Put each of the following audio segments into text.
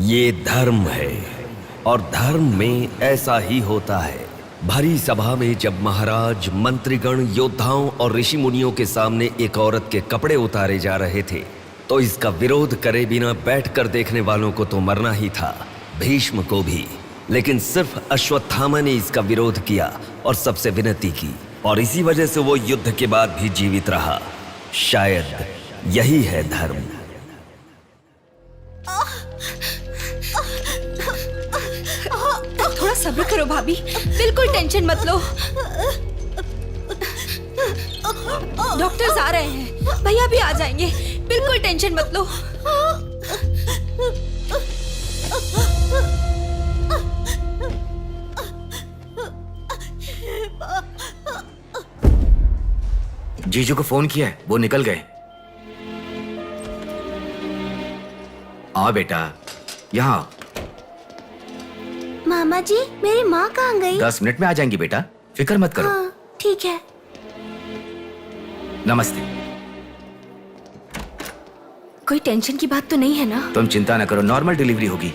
ये धर्म है और धर्म में ऐसा ही होता है। भरी सभा में जब महाराज, मंत्रीगण, योद्धाओं और ऋषि मुनियों के सामने एक औरत के कपड़े उतारे जा रहे थे तो इसका विरोध करे बिना बैठकर देखने वालों को तो मरना ही था, भीष्म को भी। लेकिन सिर्फ अश्वत्थामा ने इसका विरोध किया और सबसे विनती की, और इसी वजह से वो युद्ध के बाद भी जीवित रहा। शायद यही है धर्म। थोड़ा सब्र करो भाभी, बिल्कुल टेंशन मत लो। डॉक्टर्स आ रहे हैं, भैया भी आ जाएंगे, बिल्कुल टेंशन मत लो। जीजू को फोन किया है, वो निकल गए। आओ बेटा, यहाँ। मामा जी, मेरी माँ कहाँ गई? 10 मिनट में आ जाएंगी बेटा, फिक्र मत करो। हाँ, ठीक है। नमस्ते। कोई टेंशन की बात तो नहीं है ना? तुम चिंता न करो, नॉर्मल डिलीवरी होगी।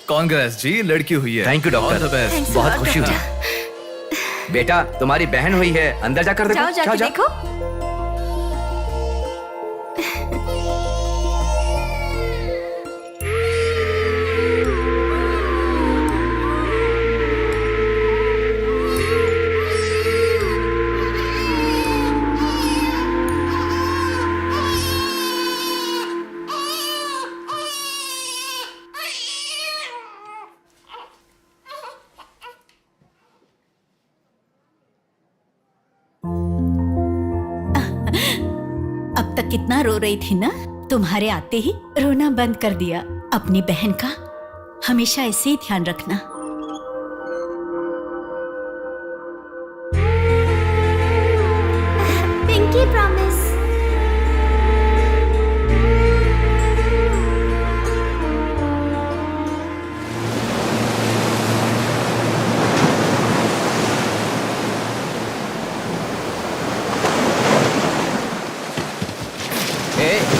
कांग्रेस जी, लड़की हुई है। थैंक यू डॉक्टर, बहुत खुशी हुई। बेटा, तुम्हारी बहन हुई है, अंदर जाकर देखो। जाओ जाके देखो। अब तक कितना रो रही थी ना, तुम्हारे आते ही रोना बंद कर दिया। अपनी बहन का हमेशा ऐसे ही ध्यान रखना। Pinky promise.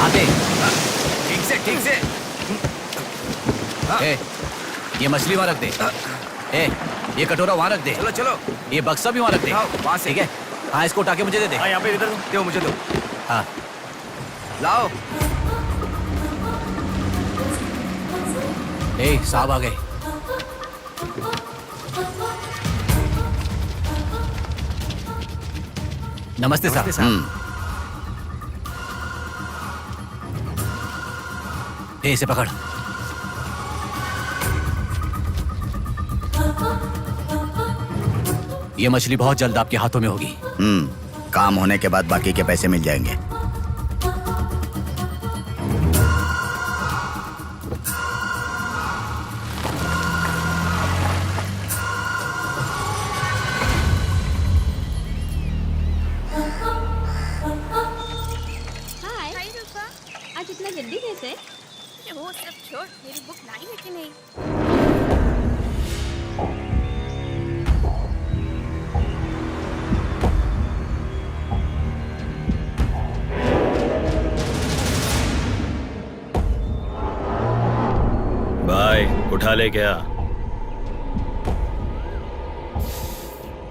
आते ठीक से। ए, ये मछली वहां रख दे। ए, ये कटोरा वहां रख दे। चलो। ये बक्सा भी वहां रख दे। वहां से। ठीक है। हाँ, इसको उठा के मुझे दे दे। यहाँ पे इधर दो, मुझे दो। हाँ, लाओ। ए, साहब आ गए। नमस्ते साहब। ए, इसे पकड़। ये मछली बहुत जल्द आपके हाथों में होगी। काम होने के बाद बाकी के पैसे मिल जाएंगे। आज इतना जल्दी कैसे? वो सब छोड़, मेरी बुक लाई है कि नहीं? भाई, उठा ले क्या?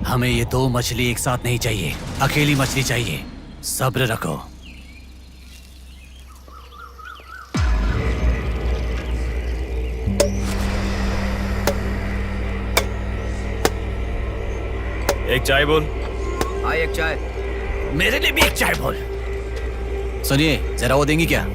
हमें ये 2 मछली एक साथ नहीं चाहिए, अकेली मछली चाहिए। सब्र रखो। एक चाय बोल। हाँ, एक चाय। मेरे लिए भी एक चाय बोल। सुनिए, जरा वो देंगी क्या?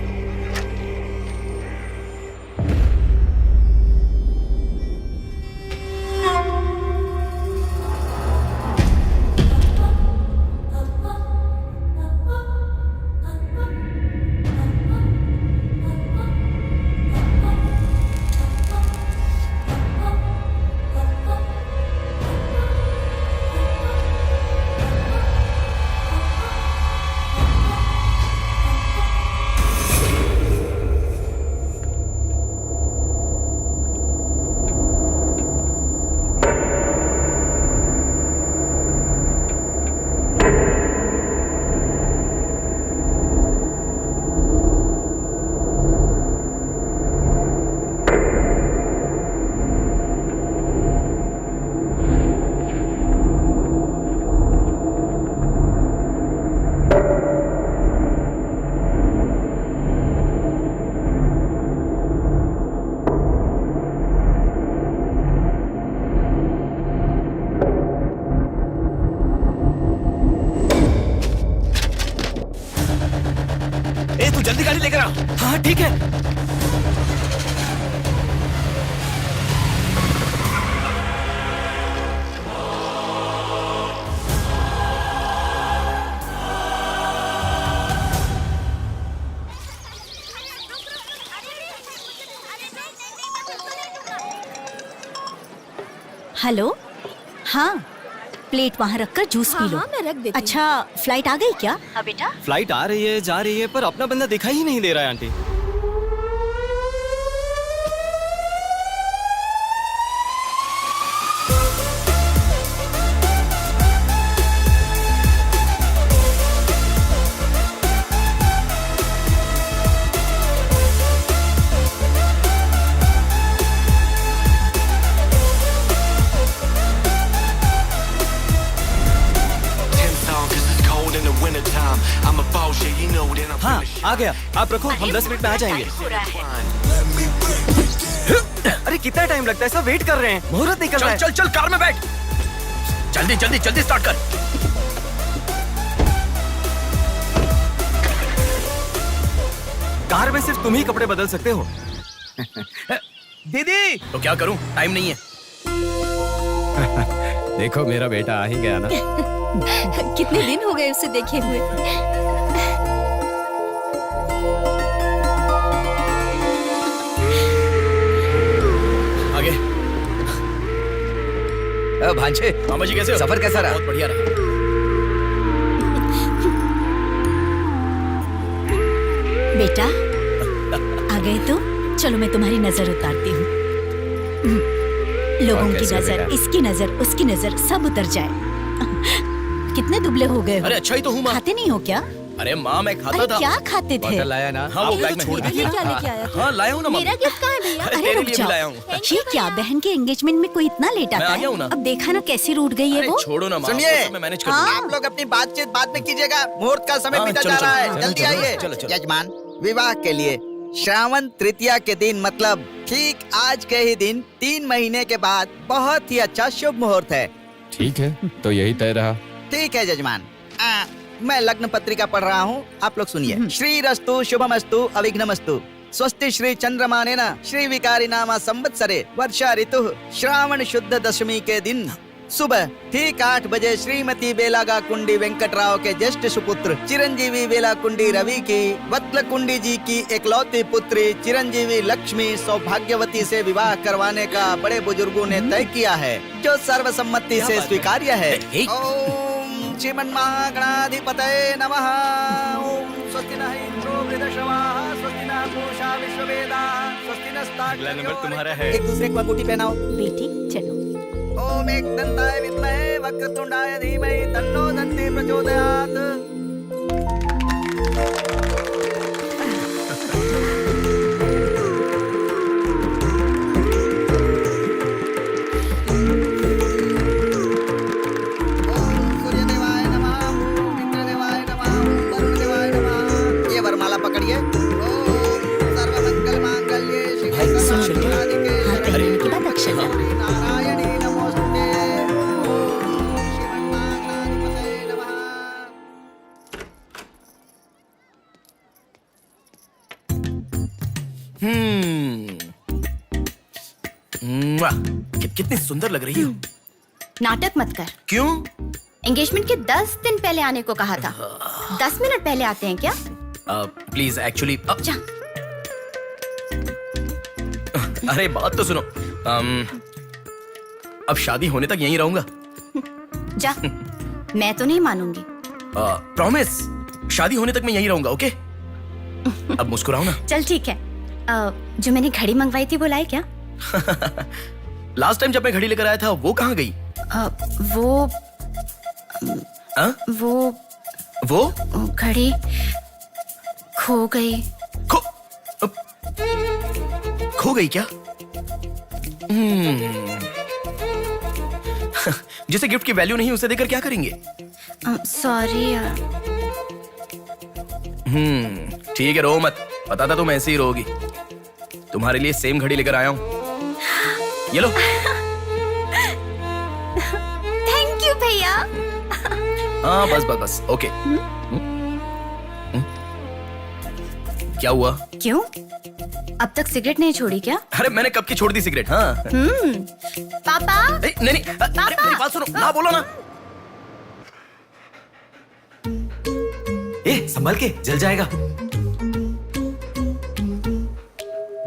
जल्दी गाड़ी लेकर आ। हाँ ठीक है। हेलो, हाँ प्लेट वहाँ रखकर जूस पी लो। हाँ, मैं रख देती हूँ। अच्छा, फ्लाइट आ गई क्या? हाँ बेटा। फ्लाइट आ रही है, जा रही है, पर अपना बंदा दिखाई ही नहीं दे रहा है आंटी। हाँ आ गया, आप रखो, हम 10 मिनट में आ जाएंगे। अरे कितना टाइम लगता है, सब वेट कर रहे हैं, मुहूर्त निकल रहा है। चल चल कार में बैठ, जल्दी जल्दी जल्दी स्टार्ट कर। कार में सिर्फ तुम ही कपड़े बदल सकते हो। दीदी तो क्या करूं, टाइम नहीं है। देखो मेरा बेटा आ ही गया ना। कितने दिन हो गए उसे देखे हुए। आगे। भांजे, मामा जी कैसे हो? सफर कैसा रहा? बहुत बढ़िया रहा। बेटा आ गए तो चलो मैं तुम्हारी नजर उतारती हूँ। लोगों की नजर, इसकी नजर, उसकी नजर, सब उतर जाए। कितने दुबले हो गए हो? अरे अच्छा ही तो हूँ माँ। खाते नहीं हो क्या? अरे माँ मैं खाता अरे था। क्या खाते थे? बॉटल लाया ना। हाँ वो बैग में छोड़ ये क्या लेके आया? हाँ लाया हूँ ना माँ। मेरा गिफ्ट कहाँ है भैया? अरे तेरे रुक लिए भी जाओ, लाया हूँ। ये क्या बहन के एंगेजमेंट में कोई इतना लेट मैं आता आ है? गया हूँ ना। अब देखा ना कैसी रूठ गई है अरे वो। छोड़ो ना माँ, सुनिए, वो सब मैं मैनेज कर हाँ। दूंगा। आप लोग अपनी बातचीत बाद में कीजिएगा, मुहूर्त का समय हाँ, बीता चलो, जा रहा चलो, है। चलो, जल्दी चलो, आइए। चलो, चलो। यजमान, विवाह के लिए श्रावण तृतीया के दिन, मतलब ठीक आज के ही दिन 3 महीने के बाद बहुत ही अच्छा शुभ मुहूर्त है। ठीक है, तो यही तय रहा। ठीक है यजमान। मैं लग्न पत्रिका पढ़ रहा हूँ, आप लोग सुनिए। श्रीरस्तु शुभमस्तु अविघ्नमस्तु स्वस्ति श्री चंद्रमानेन श्री विकारी नामा संवत्सरे वर्षा ऋतु श्रावण शुद्ध दशमी के दिन सुबह ठीक 8 बजे श्रीमती बेलागा कुंडी वेंकटराव के ज्येष्ठ सुपुत्र चिरंजीवी बेला कुंडी रवि की वत्ल कुंडी जी की एकलौती पुत्री चिरंजीवी लक्ष्मी सौभाग्यवती से विवाह करवाने का बड़े बुजुर्गों ने तय किया है, जो सर्वसम्मति से स्वीकार्य है। ओम श्रीमन्महागणाधिपतये नमः। ओम स्वस्ति नः इंद्रो वृद्धश्रवाः स्वस्ति नः पूषा विश्ववेदाः स्वस्ति नस्तार्क्ष्यो। अगला नंबर तुम्हारा है। एक दूसरे को अंगूठी पहनाओ। बेटी चलो। ओम एकदंताय विद्महे वक्रतुंडाय धीमहि तन्नो दन्ति प्रचोदयात्। ओम सूर्यदेवाय नमः, ओम इंद्रदेवाय नमः, ओम वरुणदेवाय नमः। ये वरमाला पकड़िए। ओम सर्वमंगलमांगल्ये शिवे सर्वार्थसाधिके हाथ पहनने के बाद अक्षर डालो। नारायणी नमोस्तुते। ओम श्रीमन्महागणाधिपतये नमः। कितनी सुंदर लग रही हो। नाटक मत कर। क्यों? एंगेजमेंट के 10 दिन पहले आने को कहा था। 10 मिनट पहले आते हैं क्या? प्लीज एक्चुअली जा। अरे बात तो सुनो। अब शादी होने तक यहीं रहूंगा। जा। मैं तो नहीं मानूंगी। प्रॉमिस, शादी होने तक मैं यहीं रहूंगा। ओके अब मुस्कुराओ ना। चल ठीक है। जो मैंने घड़ी मंगवाई थी वो लाए क्या? लास्ट टाइम जब मैं घड़ी लेकर आया था वो कहाँ गई? वो घड़ी खो गई। खो गई क्या? जिसे गिफ्ट की वैल्यू नहीं उसे देकर क्या करेंगे? सॉरी यार। ठीक है, रो मत। पता था तुम ऐसे ही रोगी। तुम्हारे लिए सेम घड़ी लेकर आया हूँ, ये लो। थैंक यू भैया। हाँ बस बस बस। ओके। क्या हुआ? क्यों? अब तक सिगरेट नहीं छोड़ी क्या? अरे मैंने कब की छोड़ दी सिगरेट। हाँ पापा। नहीं मेरी बात सुनो ना, बोलो ना। संभल के, जल जाएगा।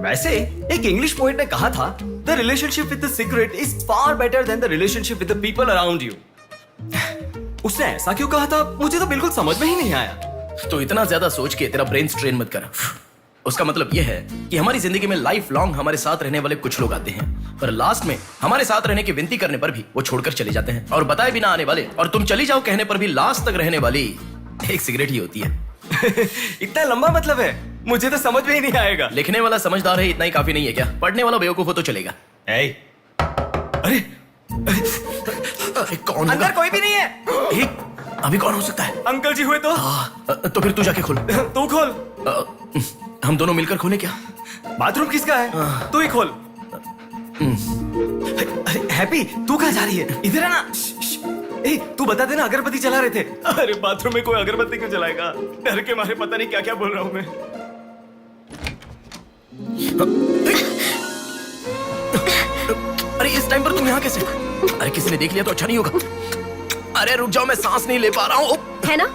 वैसे एक इंग्लिश पोएट ने कहा था, the relationship with the cigarette is far better than the relationship with the people around you. उसने ऐसा क्यों कहा था, मुझे तो बिल्कुल समझ में ही नहीं आया। तो इतना ज्यादा सोच के तेरा ब्रेन स्ट्रेन मत कर। उसका मतलब यह है कि हमारी जिंदगी में लाइफ लॉन्ग हमारे साथ रहने वाले कुछ लोग आते हैं, पर लास्ट में हमारे साथ रहने की विनती करने पर भी वो छोड़कर चले जाते हैं, और बताए बिना आने वाले और तुम चली जाओ कहने पर भी लास्ट तक रहने वाली एक सिगरेट ही होती है। इतना लंबा मतलब है, मुझे तो समझ में ही नहीं आएगा। लिखने वाला समझदार है इतना ही काफी नहीं है क्या? पढ़ने वाला बेवकूफ हो तो चलेगा। अरे कौन अंदर कोई भी नहीं है। अभी कौन हो सकता है? अंकल जी हुए तो? तो फिर तू जाके खोल। तू खोल। हम दोनों मिलकर खोले क्या? बाथरूम किसका है? तू ही खोल। हैप्पी, तू कहाँ जा रही है? इधर है ना। तू बता देना, अगरबत्ती जला रहे थे। अरे बाथरूम में कोई अगरबत्ती क्यों जलाएगा? डर के मारे पता नहीं क्या क्या बोल रहा हूं मैं। अरे इस टाइम पर तुम यहाँ कैसे? अरे किसी ने देख लिया तो अच्छा नहीं होगा। अरे रुक जाओ, मैं सांस नहीं ले पा रहा हूँ। है ना,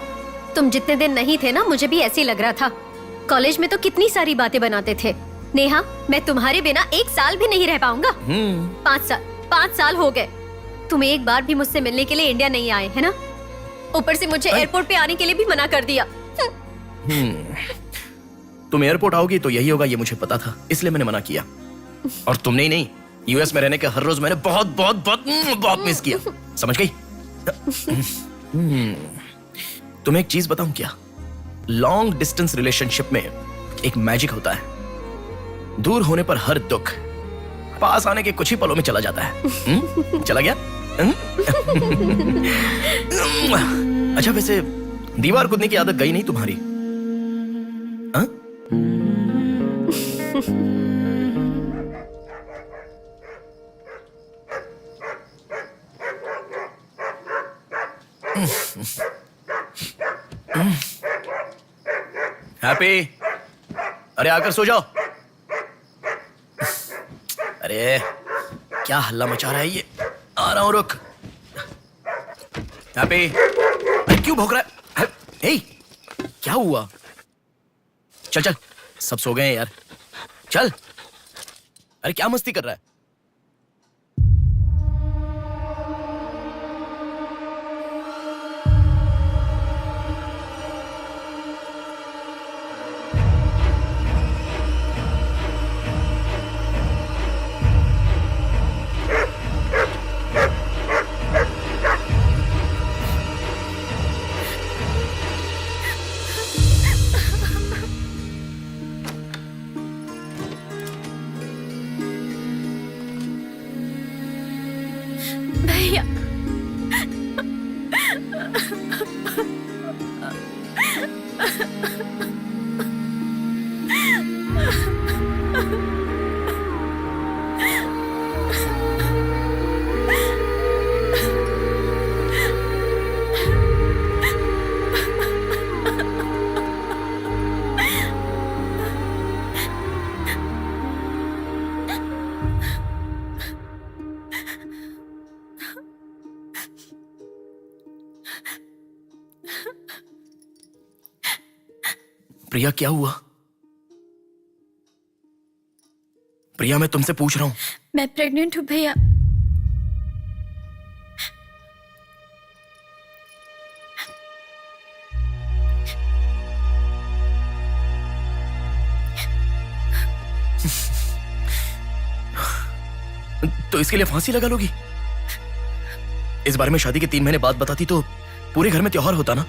तुम जितने दिन नहीं थे ना, मुझे भी ऐसे ही लग रहा था। कॉलेज में तो कितनी सारी बातें बनाते थे। नेहा, मैं तुम्हारे बिना 1 साल भी नहीं रह पाऊंगा। 5 साल हो गए। तुम एक बार भी मुझसे मिलने के लिए इंडिया नहीं आए, है ना? ऊपर से मुझे एयरपोर्ट पे आने के लिए भी मना कर दिया। तुम एयरपोर्ट आओगी तो यही होगा, ये मुझे पता था, इसलिए मैंने मना किया। और तुमने ही नहीं, यूएस में रहने के हर रोज मैंने बहुत बहुत बहुत बहुत मिस किया। समझ गई? तुम्हें एक चीज बताऊं क्या? लॉन्ग डिस्टेंस रिलेशनशिप में एक मैजिक होता है। दूर होने पर हर दुख पास आने के कुछ ही पलों में चला जाता है। चला गया? अच्छा, वैसे दीवार कूदने की आदत गई नहीं तुम्हारी? हैप्पी, अरे आकर सो जाओ। अरे क्या हल्ला मचा रहा है ये? आ रहा हूं, रुक। हैप्पी, अरे क्यों भौंक रहा है? हे, क्या हुआ? चल चल, सब सो गए हैं यार, चल। अरे क्या मस्ती कर रहा है? भैया, प्रिया, क्या हुआ? प्रिया, मैं तुमसे पूछ रहा हूं। मैं प्रेग्नेंट हूँ भैया। तो इसके लिए फांसी लगा लोगी? इस बारे में शादी के 3 महीने बाद बताती तो पूरे घर में त्योहार होता ना।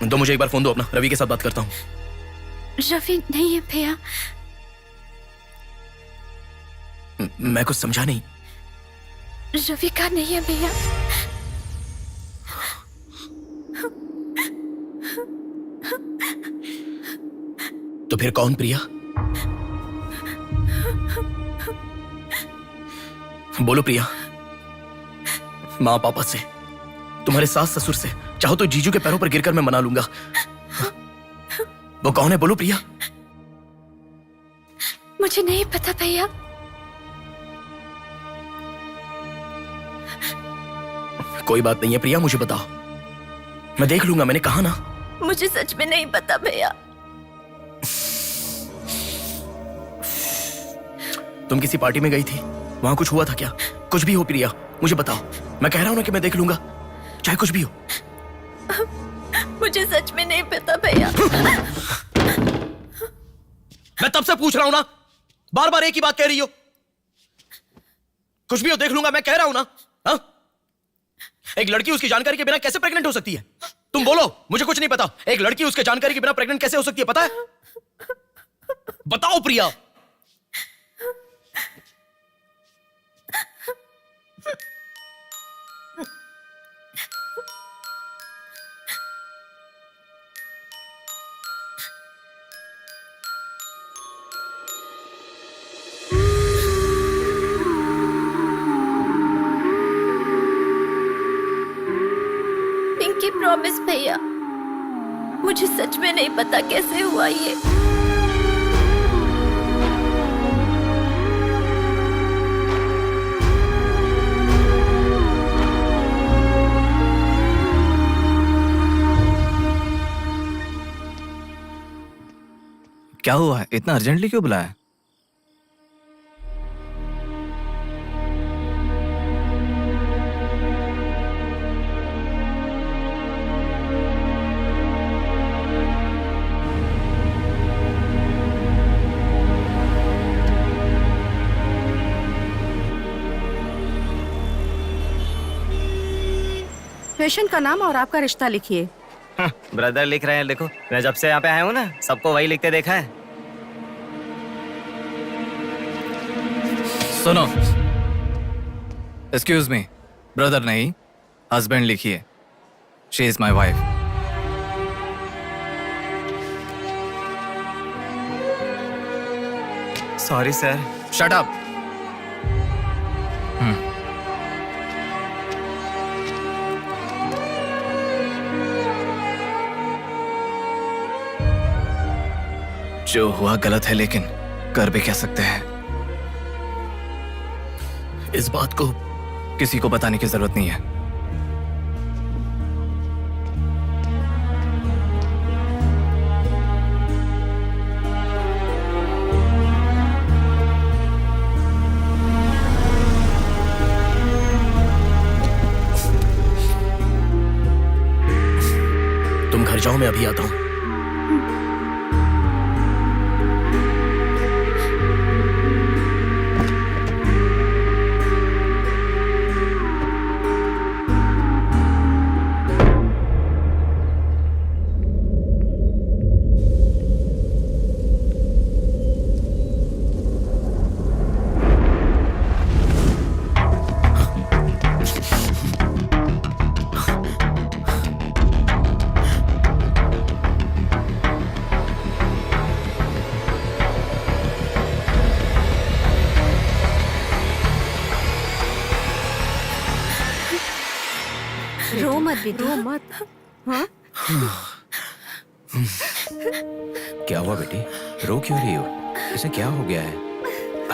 तो मुझे एक बार फोन दो अपना, रवि के साथ बात करता हूं। रवि नहीं है भैया। मैं कुछ समझा नहीं। रवि का नहीं है भैया। तो फिर कौन? प्रिया, बोलो प्रिया। माँ पापा से, तुम्हारे सास ससुर से, चाहो तो जीजू के पैरों पर गिरकर मैं मना लूंगा। वो कौन है, बोलो प्रिया। मुझे नहीं पता भैया। कोई बात नहीं है प्रिया, मुझे बताओ, मैं देख लूंगा, मैंने कहा ना। मुझे सच में नहीं पता भैया। तुम किसी पार्टी में गई थी, वहां कुछ हुआ था क्या? कुछ भी हो प्रिया, मुझे बताओ। मैं कह रहा हूं ना कि मैं देख लूंगा, चाहे कुछ भी हो। मुझे सच में नहीं पता भैया। मैं तब से पूछ रहा हूं ना, बार बार एक ही बात कह रही हो। कुछ भी हो, देख लूंगा, मैं कह रहा हूं ना। हा? एक लड़की उसकी जानकारी के बिना कैसे प्रेग्नेंट हो सकती है? तुम बोलो, मुझे कुछ नहीं पता। एक लड़की उसके जानकारी के बिना प्रेग्नेंट कैसे हो सकती है, पता है? बताओ प्रिया। पिंकी प्रॉमिस भैया, मुझे सच में नहीं पता कैसे हुआ ये। क्या हुआ है? इतना अर्जेंटली क्यों बुलाया? पेशेंट का नाम और आपका रिश्ता लिखिए। ब्रदर लिख रहे हैं, देखो। मैं जब से यहाँ पे आया हूँ ना, सबको वही लिखते देखा है। सुनो, एक्सक्यूज मी, ब्रदर नहीं, हस्बैंड लिखिए। She is my wife. Sorry sir. Shut up. जो हुआ गलत है, लेकिन कर भी क्या सकते हैं। इस बात को किसी को बताने की जरूरत नहीं है। तुम घर जाओ, मैं अभी आता हूं। रो मत बेटी, रो मत। हाँ? क्या हुआ बेटी, रो क्यों रही हो? इसे क्या हो गया है?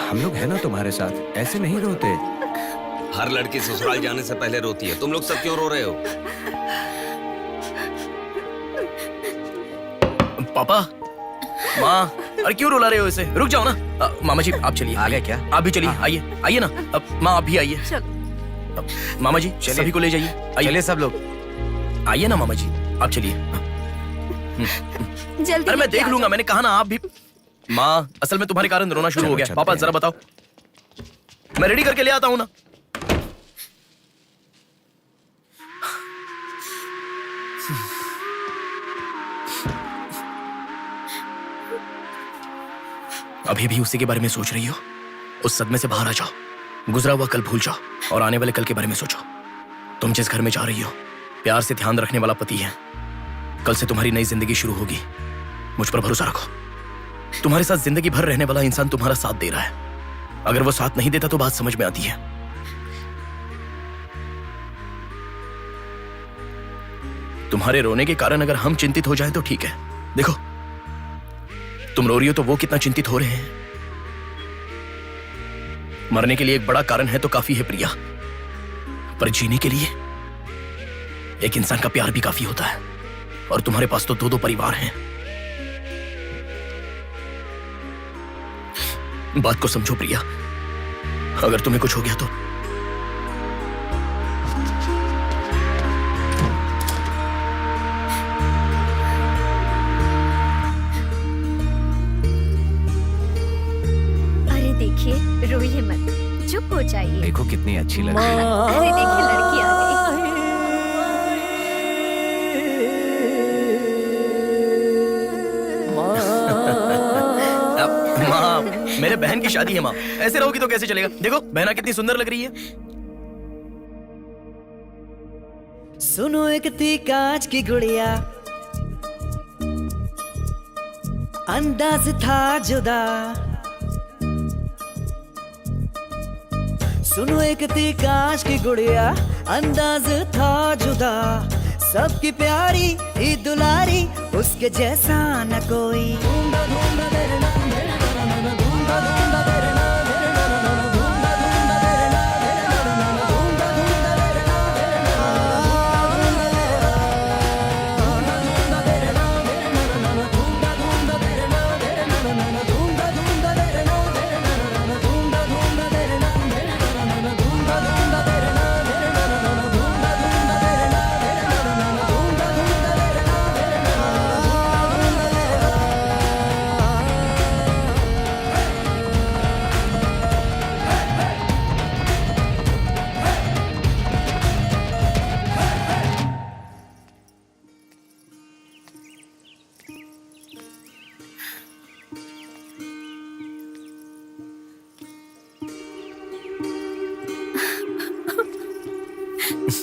हम लोग हैं ना तुम्हारे साथ, ऐसे नहीं रोते। हर लड़की ससुराल जाने से पहले रोती है, तुम लोग सब क्यों रो रहे हो? पापा, माँ, अरे क्यों रुला रहे हो इसे? रुक जाओ ना। मामा जी आप चलिए। आ गए क्या? आप भी चलिए, आइए आइए ना। माँ आप भी आइए। मामा जी सभी को ले जाइए। चलिए सब लोग, आइए ना मामा जी, आप चलिए। जल्दी। अरे मैं देख लूंगा, मैंने कहा ना। आप भी। माँ, असल में तुम्हारे कारण रोना शुरू हो गया। पापा जरा बताओ, मैं रेडी करके ले आता हूँ ना। अभी भी उसी के बारे में सोच रही हो? उस सदमे से बाहर आ जाओ, गुजरा हुआ कल भूल जाओ और आने वाले कल के बारे में सोचो। तुम जिस घर में जा रही हो, प्यार से ध्यान रखने वाला पति है। कल से तुम्हारी नई जिंदगी शुरू होगी, मुझ पर भरोसा रखो। तुम्हारे साथ जिंदगी भर रहने वाला इंसान तुम्हारा साथ दे रहा है। अगर वो साथ नहीं देता तो बात समझ में आती है। तुम्हारे रोने के कारण अगर हम चिंतित हो जाएं तो ठीक है। देखो, तुम रो रही हो तो वो कितना चिंतित हो रहे हैं। मरने के लिए एक बड़ा कारण है तो काफी है प्रिया, पर जीने के लिए एक इंसान का प्यार भी काफी होता है। और तुम्हारे पास तो 2-2 परिवार हैं। बात को समझो प्रिया, अगर तुम्हें कुछ हो गया तो अरे देखिए, रोइए मत, चुप हो जाइए। देखो कितनी अच्छी लग रही है। अरे देखिए, लड़की आ गई। माँ, मेरे बहन की शादी है माँ, ऐसे रहोगी तो कैसे चलेगा। देखो बहना कितनी सुंदर लग रही है। सुनो एक थी कांच की गुड़िया, अंदाज था जुदा। सुनो एक थी कांच की गुड़िया, अंदाज था जुदा। सबकी प्यारी ही दुलारी, उसके जैसा न कोई।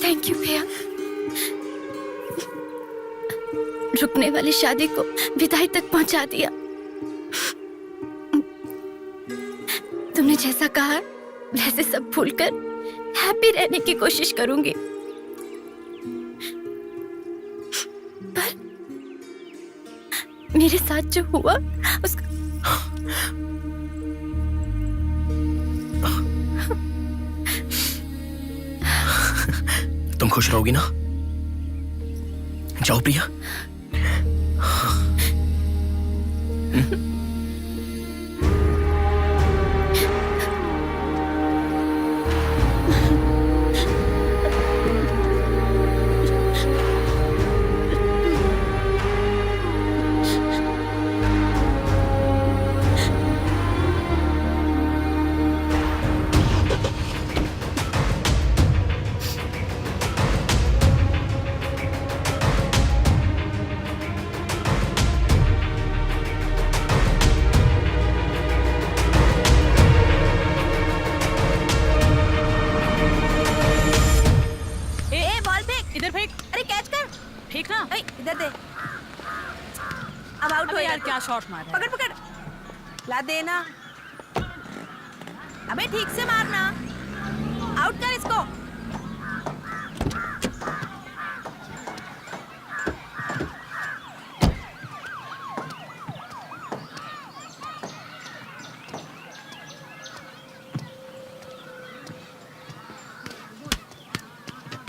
थैंक यू भैया, रुकने वाली शादी को विदाई तक पहुंचा दिया। तुमने जैसा कहा वैसे सब भूलकर हैप्पी रहने की कोशिश करूंगी। पर मेरे साथ जो हुआ उसका तुम खुश रहोगी ना? जाओ प्रिया। अब आउट हो यार, क्या शॉट मारा। पकड़ पकड़, ला देना। अबे ठीक से मारना, आउट कर इसको।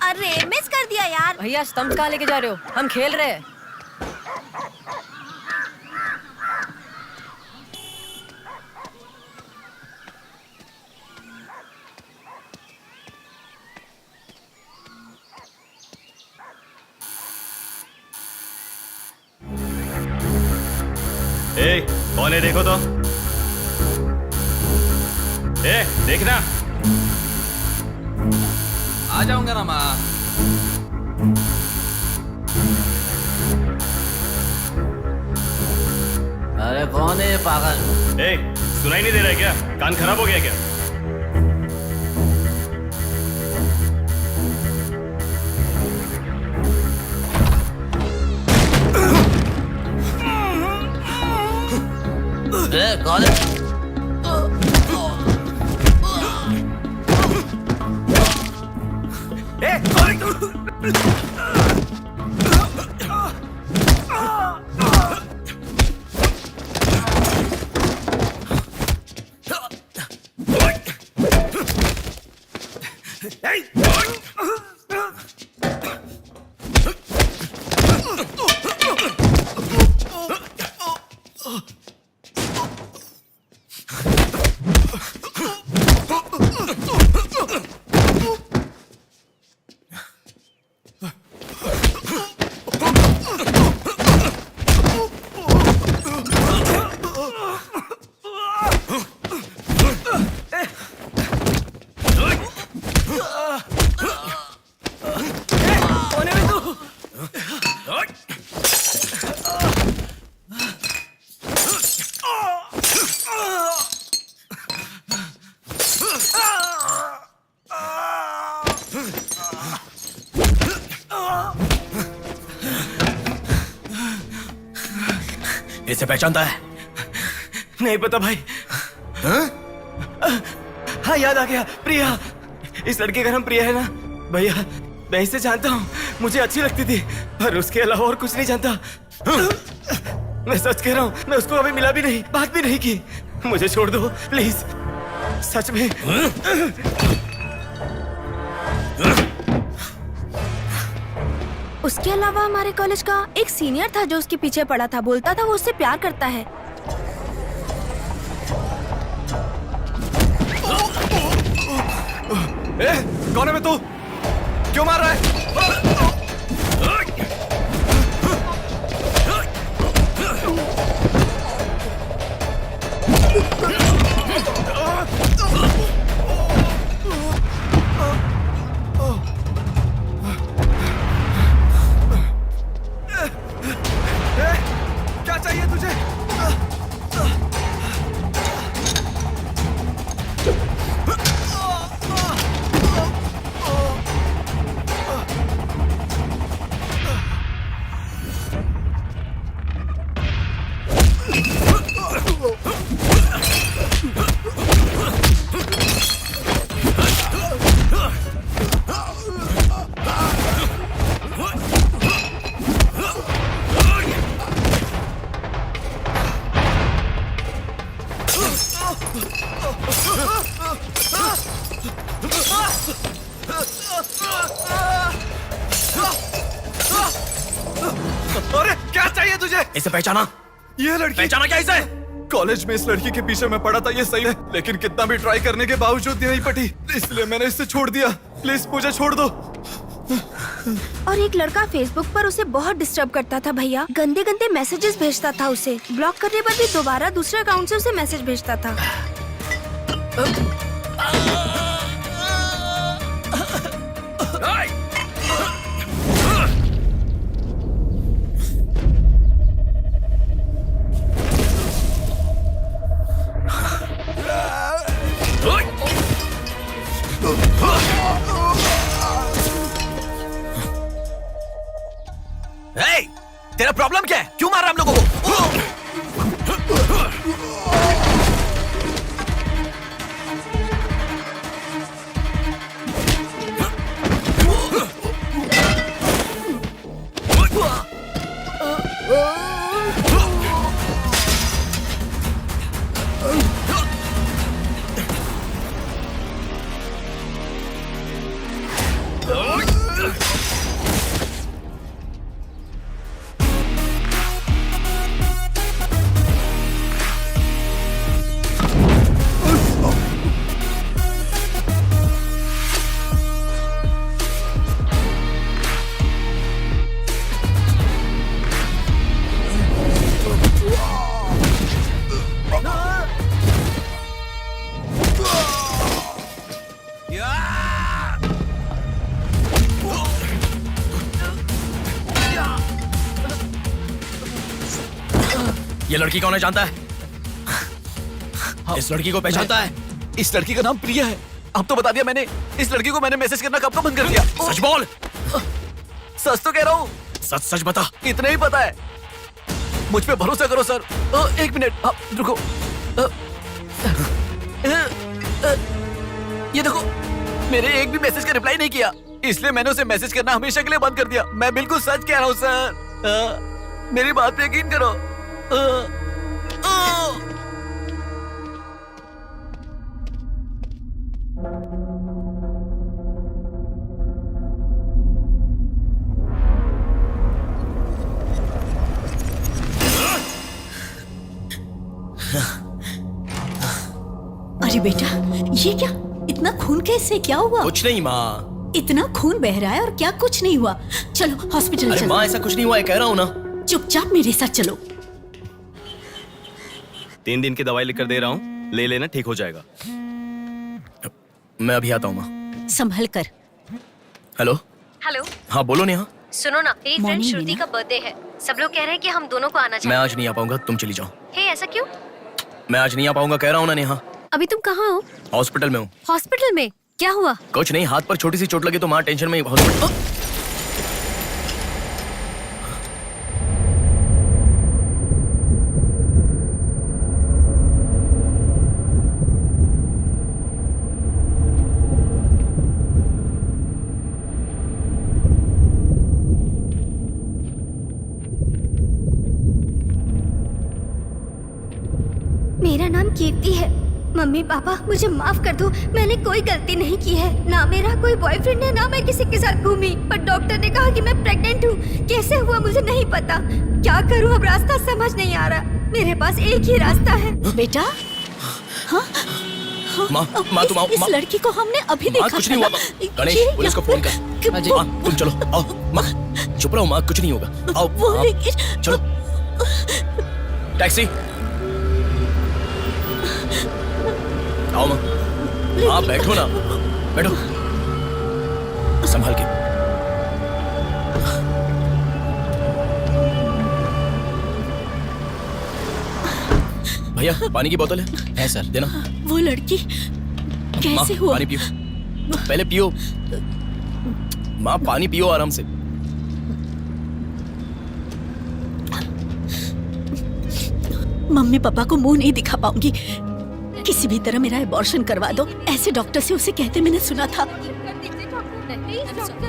अरे मिस कर दिया यार। भैया स्टंप कहाँ लेके जा रहे हो, हम खेल रहे हैं। ए, कौन है देखो तो। ए, देखना। आ जाऊंगा ना माँ। अरे कौन है पागल? ए, सुनाई नहीं दे रहा है क्या? कान खराब हो गया क्या? कौन है? इसे पहचानता है? नहीं पता भाई। हाँ याद आ गया, प्रिया। इस लड़के का नाम प्रिया है ना भैया? मैं इसे जानता हूँ, मुझे अच्छी लगती थी, पर उसके अलावा और कुछ नहीं जानता। मैं सच कह रहा हूँ, मैं उसको अभी मिला भी नहीं, बात भी नहीं की। मुझे छोड़ दो प्लीज, सच में। उसके अलावा हमारे कॉलेज का एक सीनियर था जो उसके पीछे पड़ा था, बोलता था वो उससे प्यार करता है। कौन है मैं? तू क्यों मार रहा है? क्या चाहिए तुझे? अरे क्या चाहिए तुझे? इसे पहचाना? ये लड़की पहचाना क्या इसे? कॉलेज में इस लड़की के पीछे मैं पड़ा था, ये सही है, लेकिन कितना भी ट्राई करने के बावजूद नहीं पटी, इसलिए मैंने इसे छोड़ दिया। प्लीज मुझे छोड़ दो। और एक लड़का फेसबुक पर उसे बहुत डिस्टर्ब करता था भैया, गंदे गंदे मैसेजेस भेजता था उसे। ब्लॉक करने पर भी दोबारा दूसरे अकाउंट से उसे मैसेज भेजता था। तेरा प्रॉब्लम क्या है? क्यों मार रहा हम लोगों को? ये लड़की कौन है जानता है? इस लड़की को पहचानता है? इस लड़की का नाम प्रिया है। अब तो बता दिया मैंने। इस लड़की को मैंने मैसेज करना कब का बंद कर दिया। सच बोल। सच तो कह रहा हूँ। सच सच बता। इतना ही पता है, मुझ पे भरोसा करो सर। एक मिनट रुको। ये देखो, मेरे एक भी मैसेज का रिप्लाई नहीं किया, इसलिए मैंने उसे मैसेज करना हमेशा के लिए बंद कर दिया। मैं बिल्कुल सच कह रहा हूँ सर, मेरी बात पे यकीन करो। अरे बेटा, ये क्या? इतना खून कैसे? क्या हुआ? कुछ नहीं माँ। इतना खून बह रहा है और क्या कुछ नहीं हुआ? चलो हॉस्पिटल अरे चलो। माँ, ऐसा कुछ नहीं हुआ है, कह रहा हूँ ना। चुपचाप मेरे साथ चलो। 3 दिन की दवाई लिख कर दे रहा हूँ, ले लेना, ठीक हो जाएगा। मैं अभी आता हूँ माँ। संभल कर। हेलो। हेलो। हाँ बोलो नेहा। सुनो ना, मेरी फ्रेंड Morning, श्रुति मीना। का बर्थडे है। सब लोग कह रहे हैं कि हम दोनों को आना मैं चाहिए। आज नहीं आ पाऊंगा, तुम चली जाओ। हे, ऐसा क्यों? मैं आज नहीं आ पाऊंगा, कह रहा हूँ ना नेहा। अभी तुम कहाँ हो? हॉस्पिटल में हूँ। हॉस्पिटल में? क्या हुआ? कुछ नहीं, हाथ पर छोटी सी चोट लगी तो माँ टेंशन में हॉस्पिटल। मेरा नाम कीर्ति है। मम्मी पापा मुझे माफ कर दो, मैंने कोई गलती नहीं की है। ना मेरा कोई बॉयफ्रेंड है, ना मैं किसी के साथ घूमी। पर डॉक्टर ने कहा कि मैं प्रेग्नेंट हूँ। कैसे हुआ मुझे नहीं पता। क्या करूँ अब, रास्ता समझ नहीं आ रहा। मेरे पास एक ही रास्ता है। बेटा, हाँ? माँ, तुम आओ। इस लड़की को हमने अभी देखा। कुछ नहीं हुआ माँ। गणेश, पुलिस को फोन कर। माँ, तुम चलो, आओ। माँ, चुप रहो माँ, कुछ नहीं होगा। आओ, चलो। टैक्सी। आओ माँ। हाँ बैठो ना, बैठो, संभाल के। भैया पानी की बोतल है सर, देना। वो लड़की कैसे हुआ? पानी पियो, पहले पियो माँ, पानी पियो आराम से। मम्मी पापा को मुंह नहीं दिखा पाऊंगी। किसी भी तरह मेरा एबॉर्शन करवा दो, ऐसे डॉक्टर से उसे कहते मैंने सुना था।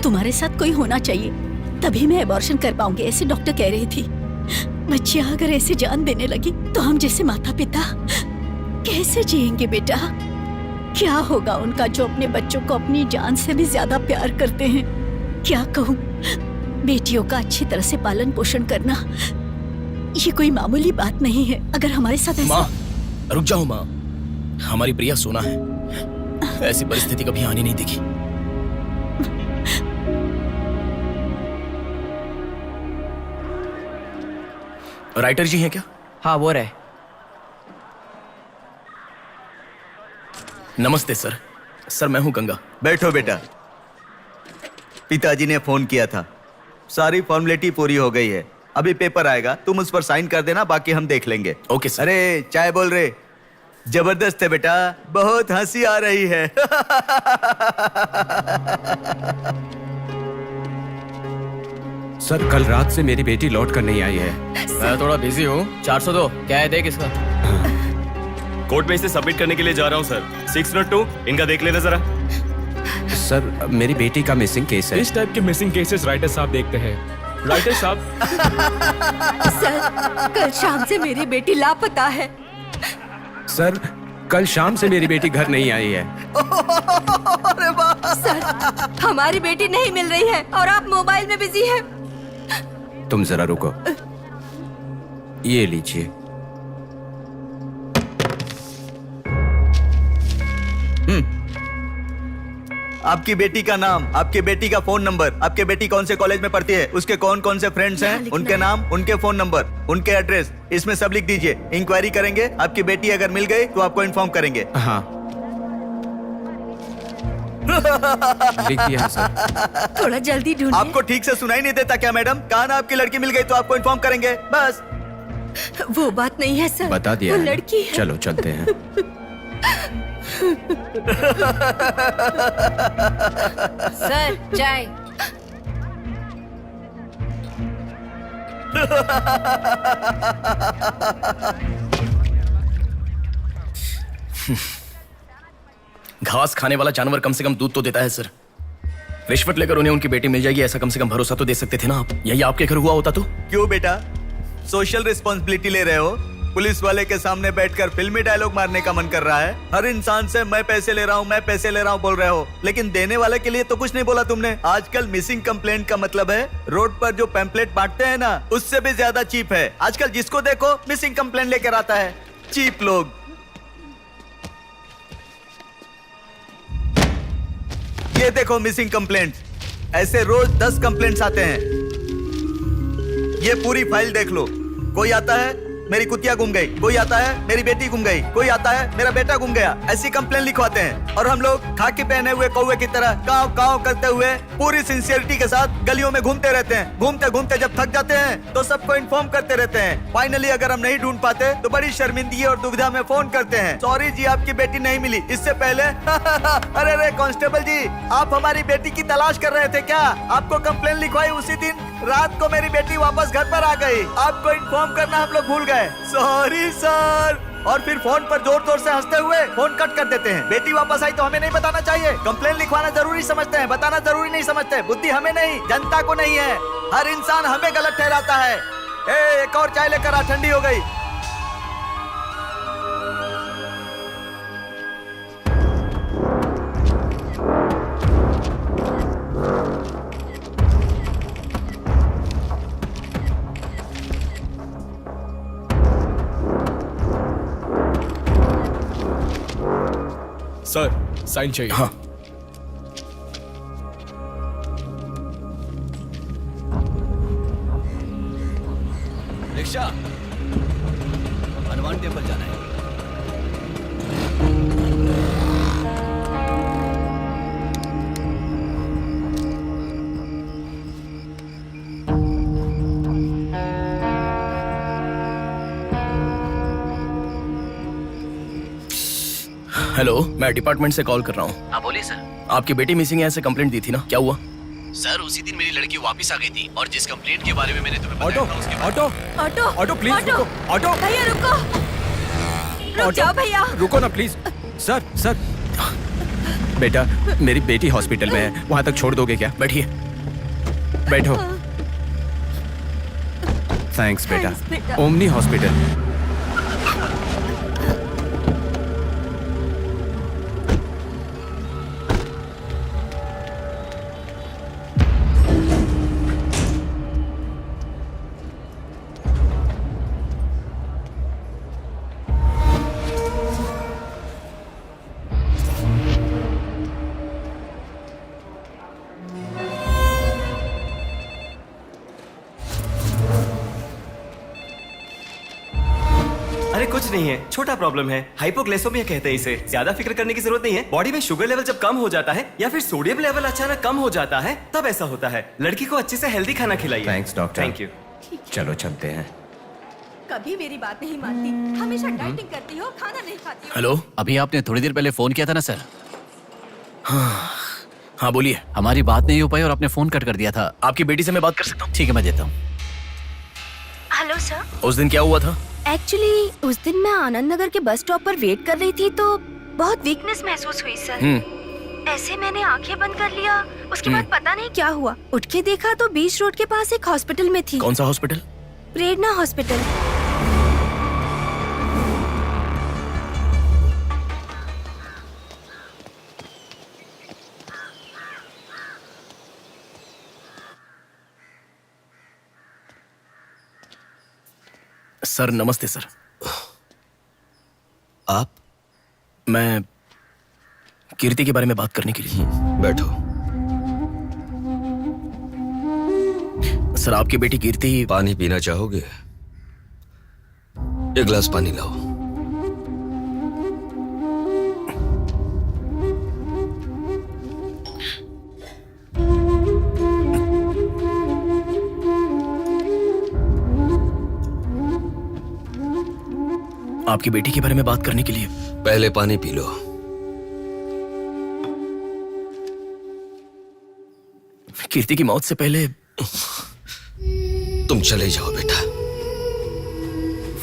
तुम्हारे साथ कोई होना चाहिए, तभी मैं एबॉर्शन कर पाऊंगी, ऐसे डॉक्टर कह रही थी। बच्चियां अगर ऐसे जान देने लगी तो हम जैसे माता पिता कैसे जिएंगे बेटा? क्या होगा उनका जो अपने बच्चों को अपनी जान से भी ज्यादा प्यार करते हैं? क्या कहूँ, बेटियों का अच्छी तरह से पालन पोषण करना ये कोई मामूली बात नहीं है। अगर हमारे साथ ऐसा... माँ रुक जाओ माँ, हमारी प्रिया सोना है, ऐसी परिस्थिति कभी आनी नहीं देखी। राइटर जी हैं क्या? हाँ वो रहे। नमस्ते सर। सर मैं हूं गंगा। बैठो बेटा। पिताजी ने फोन किया था, सारी फॉर्मेलिटी पूरी हो गई है। अभी पेपर आएगा, तुम उस पर साइन कर देना, बाकी हम देख लेंगे। Okay sir. अरे चाय बोल रहे, जबरदस्त है बेटा, बहुत हंसी आ रही है। सर कल रात से मेरी बेटी लौट कर नहीं आई है। मैं थोड़ा बिजी हूँ। 402 क्या है, देख इसका। कोर्ट में इसे सबमिट करने के लिए जा रहा हूँ सर। 602 इनका देख लेना जरा। सर मेरी बेटी का मिसिंग केस है। इस टाइप के मिसिंग केसेस राइटर साहब देखते हैं। राइटर साहब। सर कल शाम से मेरी बेटी लापता है। सर कल शाम से मेरी बेटी घर नहीं आई है। सर हमारी बेटी नहीं मिल रही है और आप मोबाइल में बिजी हैं। तुम जरा रुको, ये लीजिए। आपकी बेटी का नाम, आपकी बेटी का फोन नंबर, आपकी बेटी कौन से कॉलेज में पढ़ती है, उसके कौन कौन से फ्रेंड्स हैं, उनके नाम, उनके फोन नंबर, उनके एड्रेस, इसमें सब लिख दीजिए। इंक्वायरी करेंगे, आपकी बेटी अगर मिल गई तो आपको इन्फॉर्म करेंगे। हाँ लिख दिया सर। थोड़ा जल्दी ढूंढिए। आपको ठीक से सुनाई नहीं देता क्या मैडम? कहा ना आपकी लड़की मिल गई तो आपको इन्फॉर्म करेंगे, बस। वो बात नहीं है सर, बता दिया वो है ना? लड़की है। चलो चलते हैं। सर चाय। घास खाने वाला जानवर कम से कम दूध तो देता है सर। रिश्वत लेकर उन्हें उनकी बेटी मिल जाएगी, ऐसा कम से कम भरोसा तो दे सकते थे ना आप। यही आपके घर हुआ होता तो? क्यों बेटा, सोशल रिस्पॉन्सिबिलिटी ले रहे हो? पुलिस वाले के सामने बैठकर फिल्मी डायलॉग मारने का मन कर रहा है? हर इंसान से मैं पैसे ले रहा हूँ, मैं पैसे ले रहा हूँ बोल रहे हो, लेकिन देने वाले के लिए तो कुछ नहीं बोला तुमने। आजकल मिसिंग कंप्लेंट का मतलब है रोड पर जो पैम्पलेट बांटते हैं ना, उससे भी ज्यादा चीप है। आजकल जिसको देखो मिसिंग कंप्लेंट लेकर आता है। चीप लोग। ये देखो मिसिंग कंप्लेंट। ऐसे रोज 10 कंप्लेंट्स आते हैं। ये पूरी फाइल देख लो। कोई आता है मेरी कुतिया गुम गई, कोई आता है मेरी बेटी गुम गई, कोई आता है मेरा बेटा गुम गया। ऐसी कंप्लेंट लिखवाते हैं और हम लोग खाकी पहने हुए कौवे की तरह काव काव करते हुए पूरी सिंसियरिटी के साथ गलियों में घूमते रहते हैं। घूमते घूमते जब थक जाते हैं तो सबको इन्फॉर्म करते रहते हैं। फाइनली अगर हम नहीं ढूंढ पाते तो बड़ी शर्मिंदगी और दुविधा में फोन करते हैं, सॉरी जी आपकी बेटी नहीं मिली। इससे पहले अरे रे कांस्टेबल जी, आप हमारी बेटी की तलाश कर रहे थे क्या? आपको कंप्लेंट लिखवाई उसी दिन रात को मेरी बेटी वापस घर पर आ गई। आपको इन्फॉर्म करना हम लोग भूल गए, सॉरी सर। और फिर फोन पर जोर जोर से हंसते हुए फोन कट कर देते हैं। बेटी वापस आई तो हमें नहीं बताना चाहिए। कंप्लेंट लिखवाना जरूरी समझते हैं, बताना जरूरी नहीं समझते। बुद्धि हमें नहीं, जनता को नहीं है। हर इंसान हमें गलत ठहराता है। एक और चाय लेकर आ, ठंडी हो गई। सर साइन चाहिए। हाँ। रिक्शा, हनुमान टेम्पल जाना है। हेलो, मैं डिपार्टमेंट से कॉल कर रहा हूँ। हाँ बोलिए सर। आपकी बेटी मिसिंग है ऐसे कंप्लेंट दी थी ना, क्या हुआ? सर उसी दिन मेरी लड़की वापस आ गई थी और जिस कंप्लेंट के बारे में मैंने तुम्हें ऑटो बताया था उसके ऑटो ऑटो ऑटो प्लीज रुको। ऑटो भैया रुको, रुक जाओ भैया। रुको ना प्लीज। सर सर बेटा, मेरी बेटी हॉस्पिटल में है, वहां तक छोड़ दोगे क्या? बैठिए। बैठो। थैंक्स बेटा। Omni hospital. अरे कुछ नहीं है, छोटा प्रॉब्लम है, हाइपोग्लाइसेमिया कहते हैं इसे। ज्यादा फिक्र करने की जरूरत नहीं है। बॉडी में शुगर लेवल जब कम हो जाता है या फिर सोडियम लेवल अचानक कम हो जाता है तब ऐसा होता है। लड़की को अच्छे से हेल्दी खाना खिलाइए। Thanks doctor. Thank you. चलो चलते हैं। कभी मेरी बात नहीं मानती, हमेशा डाइटिंग करती हो, खाना नहीं खाती हो। हेलो, अभी आपने थोड़ी देर पहले फोन किया था ना सर? हाँ बोलिए। हमारी बात नहीं हो पाई और आपने फोन कट कर दिया था। आपकी बेटी से मैं बात कर सकता हूँ? ठीक है, मैं देता हूँ। Hello sir. उस दिन क्या हुआ था? एक्चुअली उस दिन मैं आनंद नगर के बस स्टॉप पर वेट कर रही थी तो बहुत वीकनेस महसूस हुई सर। ऐसे मैंने आंखें बंद कर लिया। उसके बाद पता नहीं क्या हुआ, उठ के देखा तो बीच रोड के पास एक हॉस्पिटल में थी। कौन सा हॉस्पिटल? प्रेरणा हॉस्पिटल। सर नमस्ते सर। आप? मैं कीर्ति के बारे में बात करने के लिए। बैठो। सर आपकी बेटी कीर्ति। पानी पीना चाहोगे? एक गिलास पानी लाओ। आपकी बेटी के बारे में बात करने के लिए। पहले पानी पी लो। कीर्ति की मौत से पहले। तुम चले जाओ बेटा।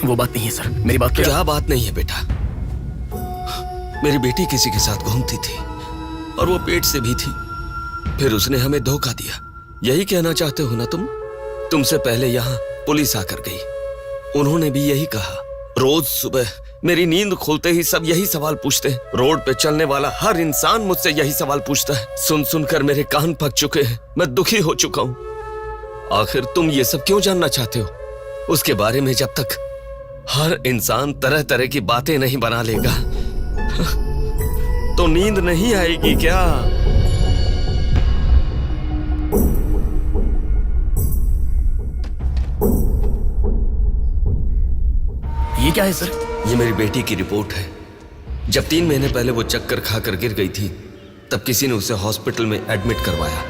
वो बात नहीं है सर, मेरी बात क्या बात नहीं है बेटा? मेरी बेटी किसी के साथ घूमती थी और वो पेट से भी थी। फिर उसने हमें धोखा दिया। यही कहना चाहते हो ना तुम? तुमसे पहले यहाँ पुलिस आकर गई। उन्होंने भी यही कहा। रोज सुबह मेरी नींद खुलते ही सब यही सवाल पूछते हैं। रोड पे चलने वाला हर इंसान मुझसे यही सवाल पूछता है। सुन सुनकर मेरे कान पक चुके हैं। मैं दुखी हो चुका हूँ। आखिर तुम ये सब क्यों जानना चाहते हो? उसके बारे में जब तक हर इंसान तरह तरह की बातें नहीं बना लेगा तो नींद नहीं आएगी क्या? ये क्या है सर? ये मेरी बेटी की रिपोर्ट है। जब 3 महीने पहले वो चक्कर खाकर गिर गई थी, तब किसी ने उसे हॉस्पिटल में एडमिट करवाया।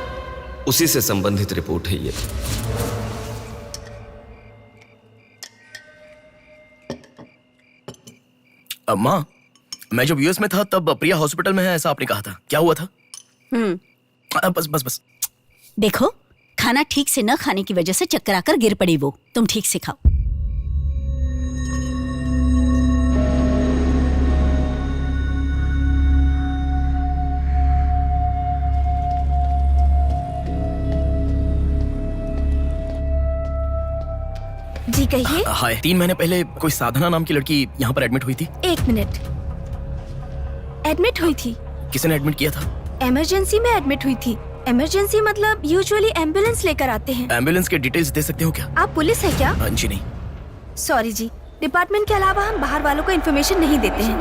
उसी से संबंधित रिपोर्ट है ये। माँ, मैं जब यूएस में था तब प्रिया हॉस्पिटल में है ऐसा आपने कहा था, क्या हुआ था? बस बस बस। देखो, खाना ठीक से न खाने की वजह से चक्कर आकर गिर पड़ी वो। तुम ठीक से खाओ। जी कहिए। हाय। 3 महीने पहले कोई साधना नाम की लड़की यहाँ पर एडमिट हुई थी। 1 मिनट। एडमिट हुई थी? किसने एडमिट किया था? इमरजेंसी में एडमिट हुई थी। इमरजेंसी मतलब यूजुअली एम्बुलेंस लेकर आते हैं। एम्बुलेंस के डिटेल्स दे सकते हो क्या? आप पुलिस है क्या? जी नहीं। सॉरी जी, डिपार्टमेंट के अलावा हम बाहर वालों को इन्फॉर्मेशन नहीं देते हैं।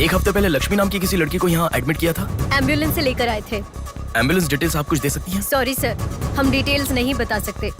एक हफ्ते पहले लक्ष्मी नाम की किसी लड़की को यहाँ एडमिट किया था। एम्बुलेंस से लेकर आए थे। एम्बुलेंस डिटेल्स आप कुछ दे सकती हैं? सॉरी सर, हम डिटेल्स नहीं बता सकते।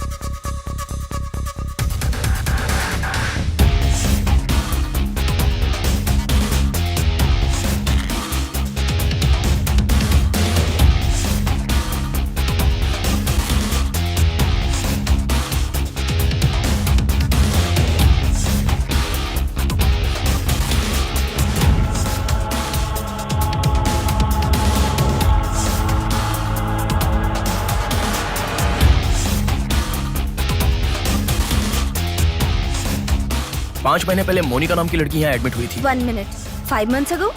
पांच महीने पहले मोनिका नाम की लड़की यहाँ एडमिट हुई थी। 1 मिनट। 5 months ago?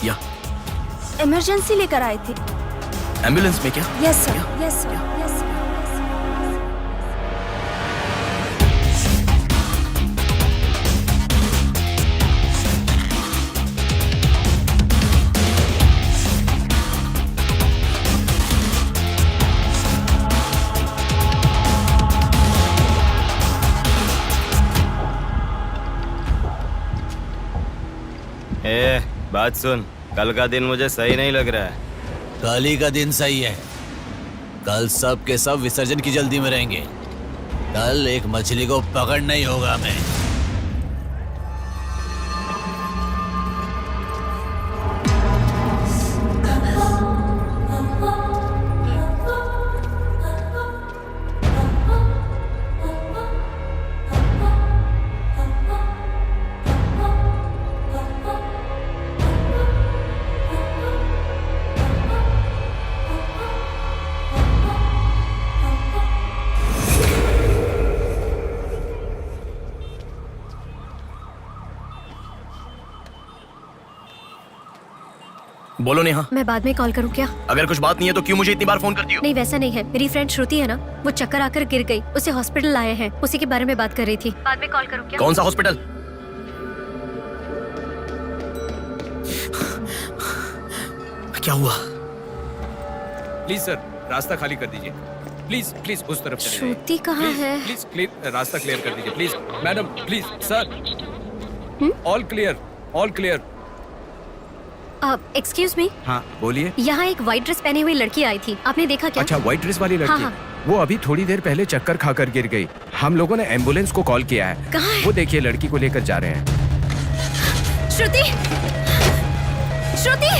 या इमरजेंसी लेकर आए थे। एम्बुलेंस में क्या? Yes sir, yes sir, yes sir. बात सुन, कल का दिन मुझे सही नहीं लग रहा है। कल ही का दिन सही है। कल सब के सब विसर्जन की जल्दी में रहेंगे। कल एक मछली को पकड़ना ही होगा हमें। बोलो नेहा। मैं बाद में कॉल करूँ क्या? अगर कुछ बात नहीं है तो क्यों मुझे इतनी बार फोन करती हो? नहीं वैसा नहीं है, मेरी फ्रेंड श्रुति है ना, वो चक्कर आकर गिर गई, उसे हॉस्पिटल लाए हैं, उसी के बारे में बात कर रही थी। बाद में कॉल करूँ क्या? कौन सा हॉस्पिटल? क्या हुआ? प्लीज सर, रास्ता खाली कर दीजिए। प्लीज प्लीज उस तरफ चले जाइए। श्रुति कहाँ है? प्लीज क्लियर, रास्ता क्लियर कर दीजिए please. Madam please sir, all clear, all clear. Excuse me. हाँ बोलिए। यहाँ एक व्हाइट ड्रेस पहनी हुई लड़की आई थी, आपने देखा क्या? अच्छा, व्हाइट ड्रेस वाली लड़की? हाँ। वो अभी थोड़ी देर पहले चक्कर खाकर गिर गई। हम लोगों ने एम्बुलेंस को कॉल किया है। कहाँ है? वो देखिए लड़की को लेकर जा रहे हैं। श्रुति, श्रुति!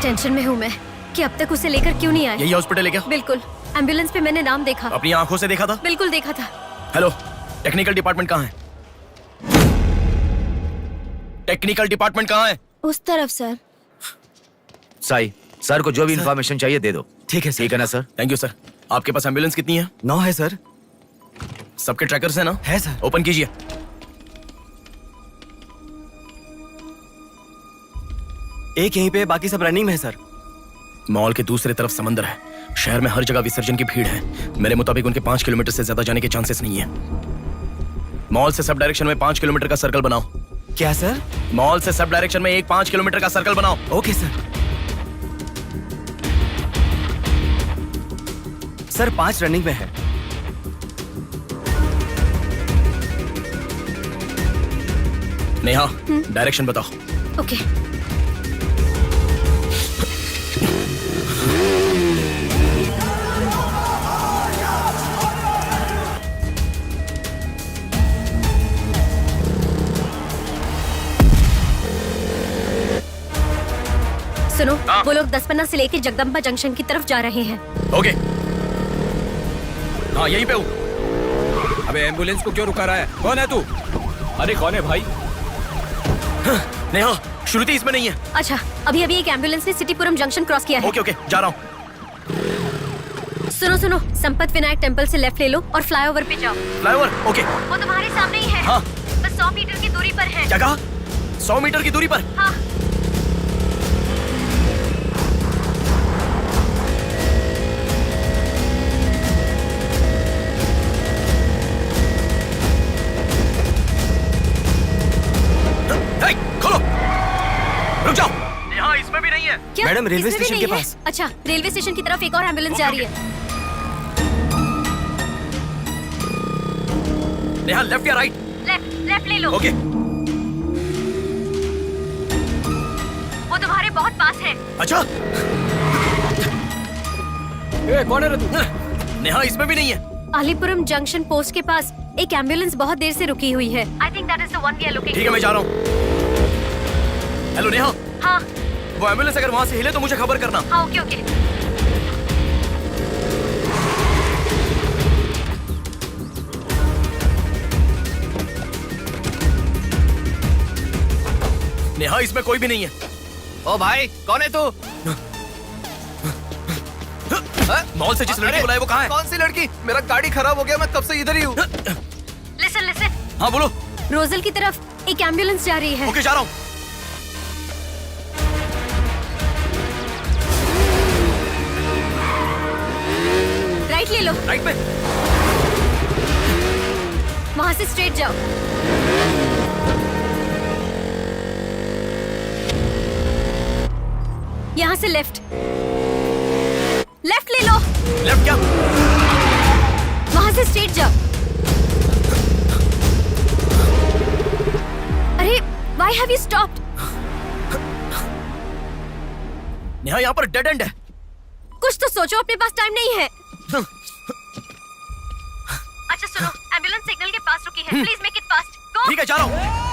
टेंशन में हूँ मैं कि अब तक उसे लेकर क्यों नहीं आए। यही हॉस्पिटल है क्या? बिल्कुल, एम्बुलेंस पे मैंने नाम देखा। अपनी आंखों से देखा था? बिल्कुल देखा था। हेलो, टेक्निकल डिपार्टमेंट कहाँ है? टेक्निकल डिपार्टमेंट कहाँ है? उस तरफ सर। साई, सर को जो भी इंफॉर्मेशन चाहिए दे दो। ठीक है सर। ठीक है ना सर? Thank you sir. आपके पास एम्बुलेंस कितनी है? 9 है सर। सबके ट्रैकर्स है ना? है सर। ओपन कीजिए। एक यहीं पे, बाकी सब रनिंग में है सर। मॉल के दूसरे तरफ समंदर है। शहर में हर जगह विसर्जन की भीड़ है। मेरे मुताबिक उनके 5 किलोमीटर से ज्यादा जाने के चांसेस नहीं है। मॉल से सब डायरेक्शन में 5 किलोमीटर का सर्कल बनाओ। क्या सर? मॉल से सब डायरेक्शन में एक 5 किलोमीटर का सर्कल बनाओ। Okay sir. सर 5 रनिंग में है। नेहा, डायरेक्शन बताओ। ओके। वो लोग 10 से लेके जगदम्बा जंक्शन की तरफ जा रहे हैं। ओके, हाँ यहीं पे हूँ। अबे एम्बुलेंस को क्यों रुका रहा है? कौन है तू? अरे कौन है भाई? नेहा, श्रुति इसमें नहीं है। अच्छा, अभी अभी एक एम्बुलेंस ने सिटीपुरम जंक्शन क्रॉस किया है। ओके ओके, जा रहा हूँ। सुनो सुनो, संपत विनायक टेम्पल से लेफ्ट ले लो और फ्लाईओवर पे जाओ। फ्लाईओवर? ओके। वो तुम्हारे सामने ही है। हाँ। बस 100 मीटर की दूरी पर है। क्या कहा? 100 मीटर की दूरी पर? हाँ। खोलो, रुक जाओ। यहाँ इसमें भी नहीं है। क्या? मैडम, रेलवे इसमें भी स्टेशन के नहीं है? पास। अच्छा, रेलवे स्टेशन की तरफ एक और एम्बुलेंस जा रही है। नेहा, लेफ्ट या राइट? लेफ्ट ले लो। ओके। वो तुम्हारे बहुत पास है। अच्छा, कौन है रे तू? नेहा इसमें भी नहीं है। अलीपुरम जंक्शन पोस्ट के पास एक एम्बुलेंस बहुत देर से रुकी हुई है। I think that is the one we are looking. ठीक है, मैं जा रहा हूँ। हेलो नेहा। हाँ। वो एम्बुलेंस अगर वहाँ से हिले तो मुझे खबर करना। हाँ, ओके ओके। नेहा इसमें कोई भी नहीं है। ओ भाई, कौन है तू? मॉल से जिस लड़की बुलाए वो कहाँ है? कौन सी लड़की? मेरा गाड़ी खराब हो गया, मैं कब से इधर ही हूँ। लिसन। हाँ बोलो। रोजल की तरफ एक एम्बुलेंस जा रही है। ओके, जा रहा हूँ। राइट ले लो। राइट पे? वहाँ से स्ट्रेट जाओ। यहाँ से लेफ्ट ले लो। लेफ्ट क्या? वहाँ से स्ट्रेट जाओ। अरे, why have you stopped? Neha, यहाँ पर डेड एंड है। कुछ तो सोचो, अपने पास टाइम नहीं है। अच्छा सुनो, एम्बुलेंस सिग्नल के पास रुकी है। Please make it fast. Go. ठीक है, जा रहा हूँ।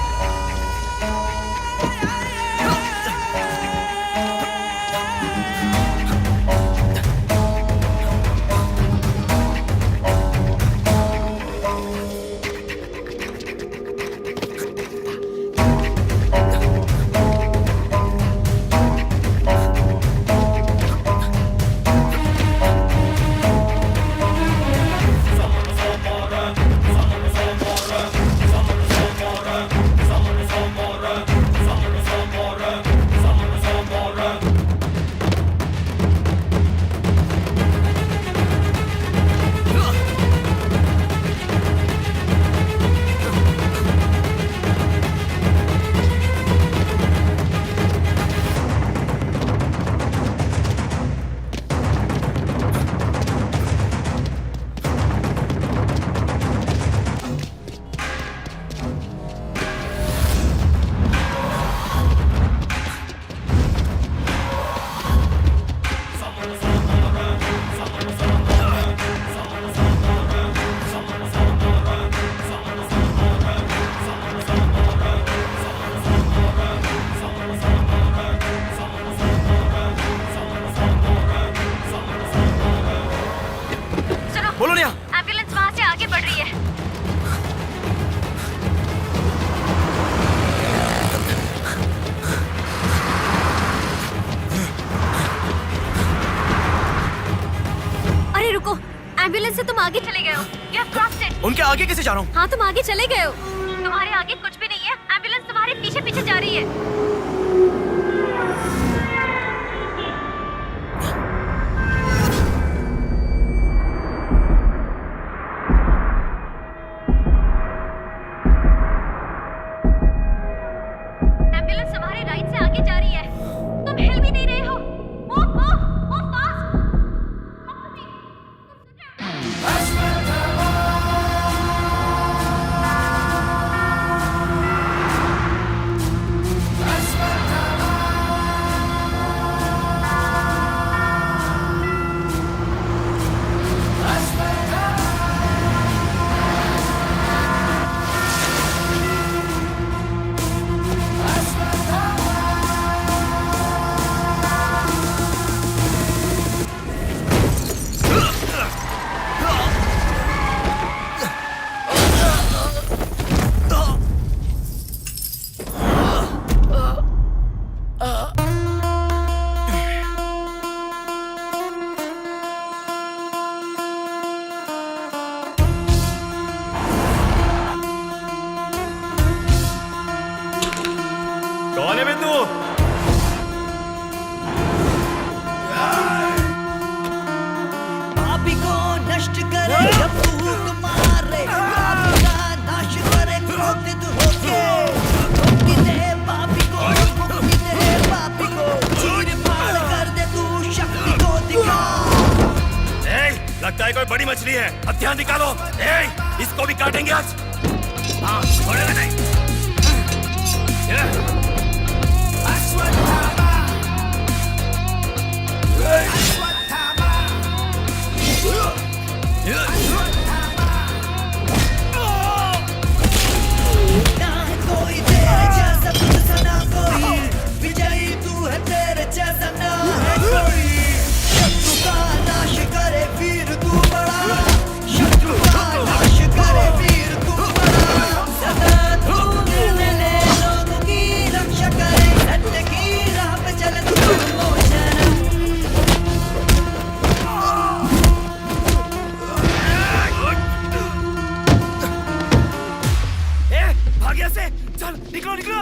एम्बुलेंस से तुम आगे चले गए हो। You have crossed it. उनके आगे कैसे जा रहा हूँ? हाँ, तुम आगे चले गए हो। तुम्हारे आगे कुछ भी नहीं है। एम्बुलेंस तुम्हारे पीछे पीछे जा रही है। एम्बुलेंस तुम्हारे राइट से आगे जा रही है। तुम हिल भी नहीं रहे हो। Move fast. मछली है, हथियार निकालो। इसको भी काटेंगे आज। हाँ, छोड़ेगा नहीं। ना है कोई तेरे जैसा, तुझसा ना कोई, विजयी तू है, तेरे जैसा ना है कोई। शत्रु का नाश करे वीर तू बड़ा, शत्रु का नाश करे वीर तू बड़ा। सदा तू निर्णय ले, लोगों की रक्षा करे, सत्य की राह पे चले तू मोचन। भाग्य से चल, निकलो निकलो।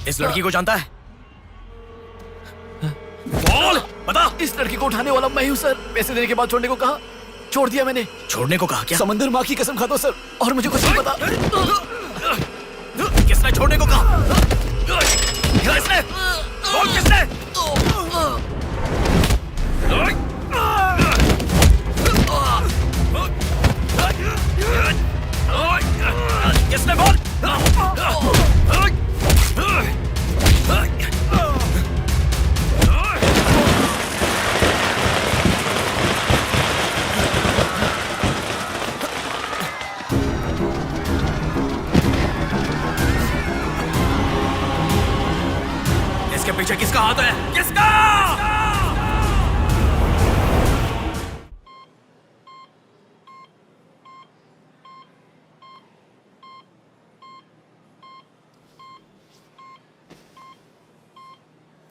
इस लड़की को जानता है? बोल, बता। इस लड़की को उठाने वाला मैं हूँ सर। पैसे देने के बाद छोड़ने को कहा, छोड़ दिया मैंने। छोड़ने को कहा क्या? समंदर माँ की कसम खाता हूँ सर, और मुझे कुछ नहीं पता। किसने छोड़ने को कहा? किसने? बोल किसने? किसने? बोल। इसके पीछे किसका हाथ है? किसका?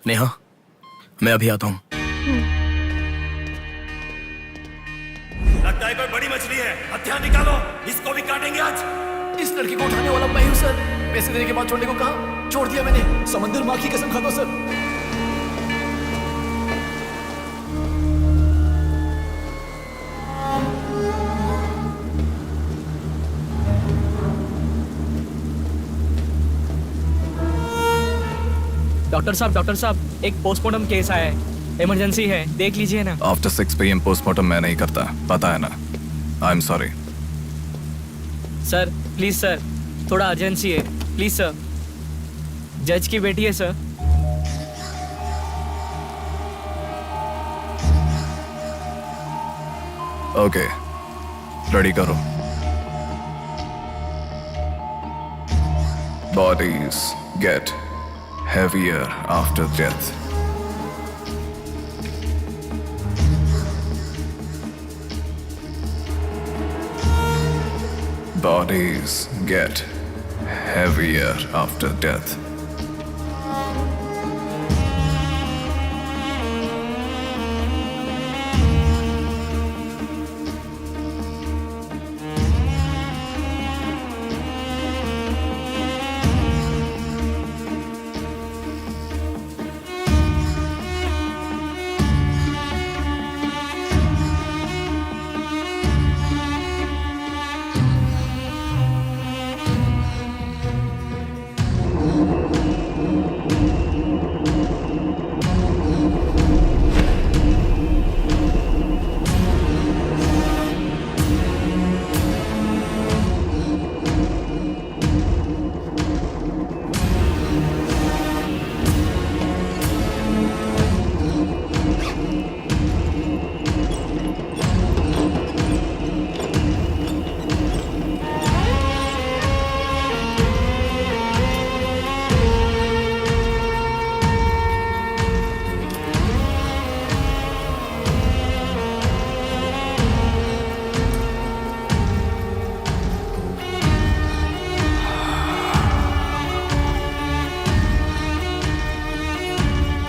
नेहा, मैं अभी आता हूं। लगता है कोई बड़ी मछली है, हथियार निकालो। इसको भी काटेंगे आज। इस लड़की को उठाने वाला मैं हूँ सर। पैसे देने के बाद छोड़ने को कहा, छोड़ दिया मैंने। समंदर माँ की कसम खाता हूँ सर। डॉक्टर साहब, एक पोस्टमार्टम केस आया है, इमरजेंसी है, देख लीजिए ना। आफ्टर 6 PM पोस्टमार्टम मैं नहीं करता, पता है ना। I am sorry sir, please sir, थोड़ा अर्जेंसी है, प्लीज सर। जज की बेटी है सर। ओके, रेडी करो। Bodies get heavier after death. Bodies get heavier after death.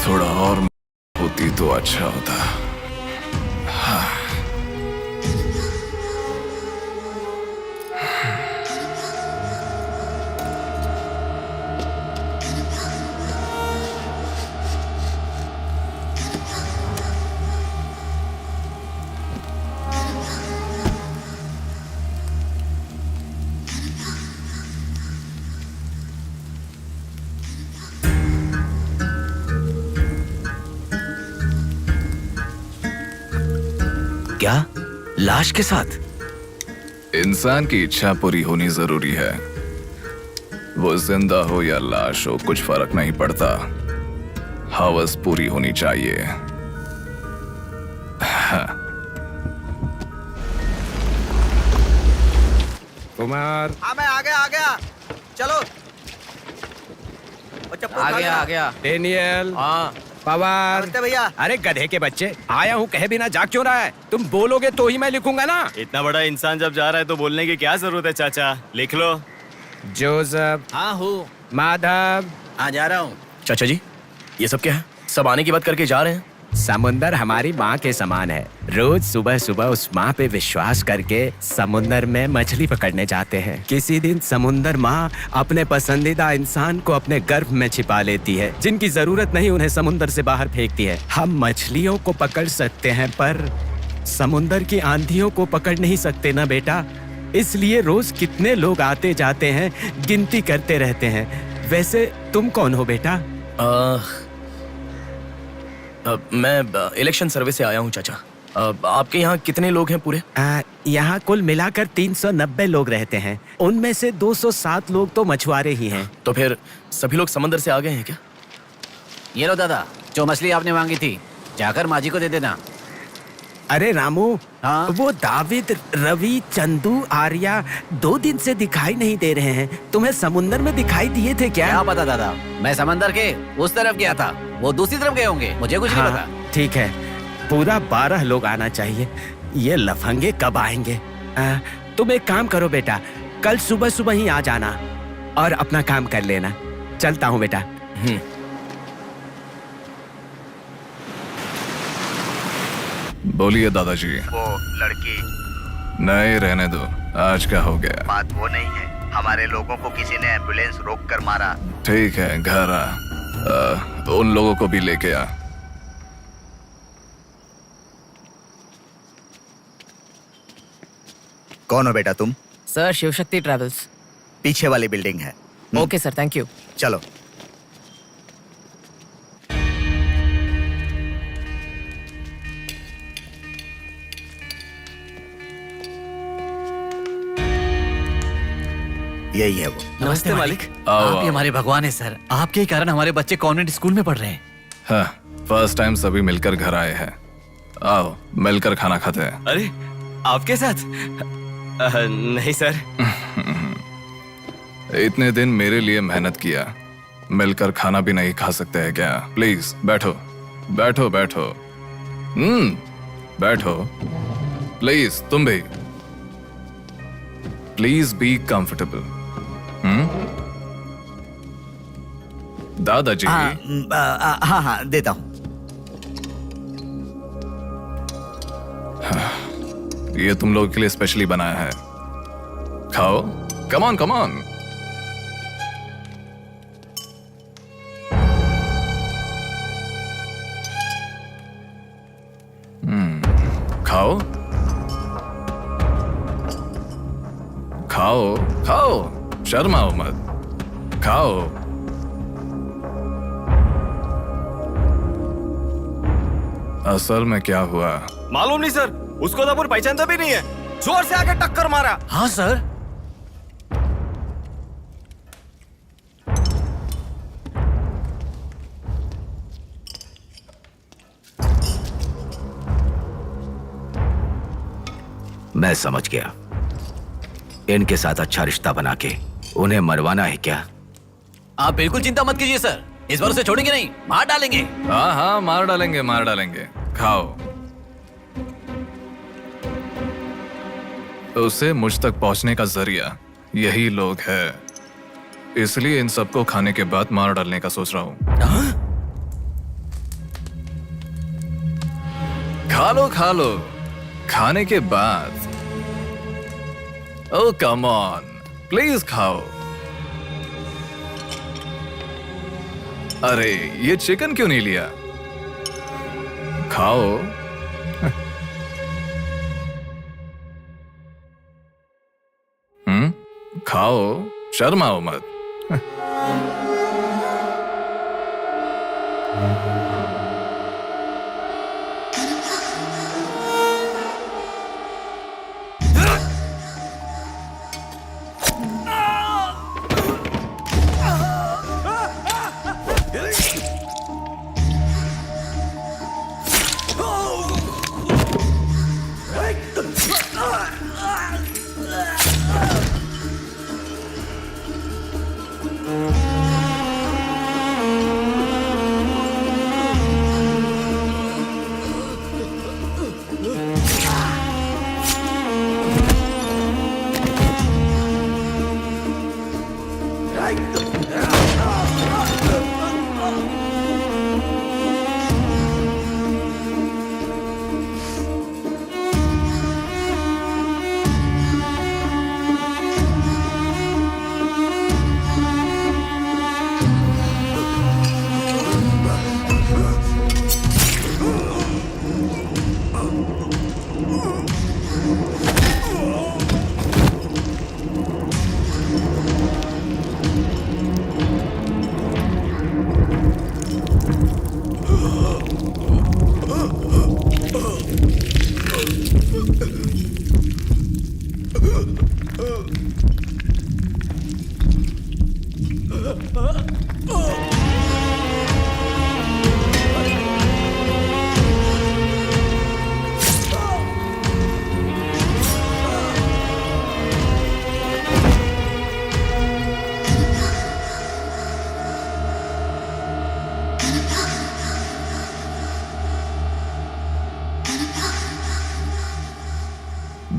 थोड़ा और होती तो अच्छा होता। हाँ। क्या? लाश के साथ? इंसान की इच्छा पूरी होनी जरूरी है। वो जिंदा हो या लाश हो, कुछ फर्क नहीं पड़ता। हवस पूरी होनी चाहिए। हाँ। कुमार, हाँ मैं आ गया। चलो। आ गया। डेनियल। हाँ। पवार। नमस्ते भैया। अरे गधे के बच्चे, आया हूँ कहे बिना जाग क्यों रहा है? तुम बोलोगे तो ही मैं लिखूंगा ना। इतना बड़ा इंसान जब जा रहा है तो बोलने की क्या जरूरत है चाचा, लिख लो। जोसेफ। हाँ हूँ। माधव। हाँ जा रहा हूँ। चाचा जी, ये सब क्या है? सब आने की बात करके जा रहे हैं। समुंदर हमारी माँ के समान है। रोज सुबह सुबह उस माँ पे विश्वास करके समुंदर में मछली पकड़ने जाते हैं। किसी दिन समुंदर माँ अपने पसंदीदा इंसान को अपने गर्भ में छिपा लेती है। जिनकी जरूरत नहीं उन्हें समुंदर से बाहर फेंकती है। हम मछलियों को पकड़ सकते हैं पर समुंदर की आंधियों को पकड़ नहीं सकते ना बेटा। इसलिए रोज कितने लोग आते जाते हैं, गिनती करते रहते हैं। वैसे तुम कौन हो बेटा? मैं इलेक्शन सर्विस से आया हूँ चाचा। आपके यहाँ कितने लोग हैं पूरे? यहाँ कुल मिलाकर 390 लोग रहते हैं। उनमें से 207 लोग तो मछुआरे ही हैं। तो फिर सभी लोग समंदर से आ गए हैं क्या? ये लो दादा, जो मछली आपने मांगी थी, जाकर माँ जी को दे देना। अरे रामू, हाँ? वो दाविद, रवि, चंदू, आर्या 2 दिन से दिखाई नहीं दे रहे हैं। तुम्हें समुंदर में दिखाई दिए थे क्या? क्या पता दादा, मैं समंदर के उस तरफ गया था, वो दूसरी तरफ गए होंगे, मुझे कुछ नहीं पता। ठीक है, पूरा 12 लोग आना चाहिए। ये लफंगे कब आएंगे? तुम एक काम करो बेटा, कल सुबह सुबह ही आ जाना और अपना काम कर लेना। चलता हूँ बेटा। बोलिए दादाजी। वो लड़की नहीं, रहने दो, आज का हो गया। बात वो नहीं है, हमारे लोगों को किसी ने एम्बुलेंस रोक कर मारा। ठीक है, घर आ। उन लोगों को भी लेके आ। कौन हो बेटा तुम? Sir, Shivshakti travels. पीछे वाली बिल्डिंग है। Okay sir, thank you. चलो। यही है वो। नमस्ते मालिक। आओ, आप ही आओ। हमारे भगवान है सर। आपके ही कारण हमारे बच्चे कॉन्वेंट स्कूल में पढ़ रहे हैं। हाँ, फर्स्ट टाइम सभी मिलकर घर आए हैं। आओ, मिलकर खाना खाते हैं। अरे, आपके साथ? नहीं सर। इतने दिन मेरे लिए मेहनत किया, मिलकर खाना भी नहीं खा सकते हैं क्या? प्लीज बैठो, बैठो, बैठो। बैठो। प्लीज तुम भी। Please be comfortable. दादाजी। हाँ, देता हूँ। ये तुम लोगों के लिए स्पेशली बनाया है, खाओ। Come on, come on. खाओ, खाओ, खाओ, शर्माओ मत, खाओ। असल में क्या हुआ मालूम नहीं सर, उसको तो पहचानता भी नहीं है। जोर से आके टक्कर मारा। हाँ सर। मैं समझ गया। इनके साथ अच्छा रिश्ता बना के उन्हें मरवाना है क्या? आप बिल्कुल चिंता मत कीजिए सर, इस बार उसे छोड़ेंगे नहीं, मार डालेंगे। हाँ हाँ, मार डालेंगे, मार डालेंगे। खाओ। उसे मुझ तक पहुंचने का जरिया यही लोग है, इसलिए इन सबको खाने के बाद मार डालने का सोच रहा हूं। खा लो। खाने के बाद ओ कम ऑन, प्लीज खाओ। अरे ये चिकन क्यों नहीं लिया? खाओ। खाओ, शर्माओ मत।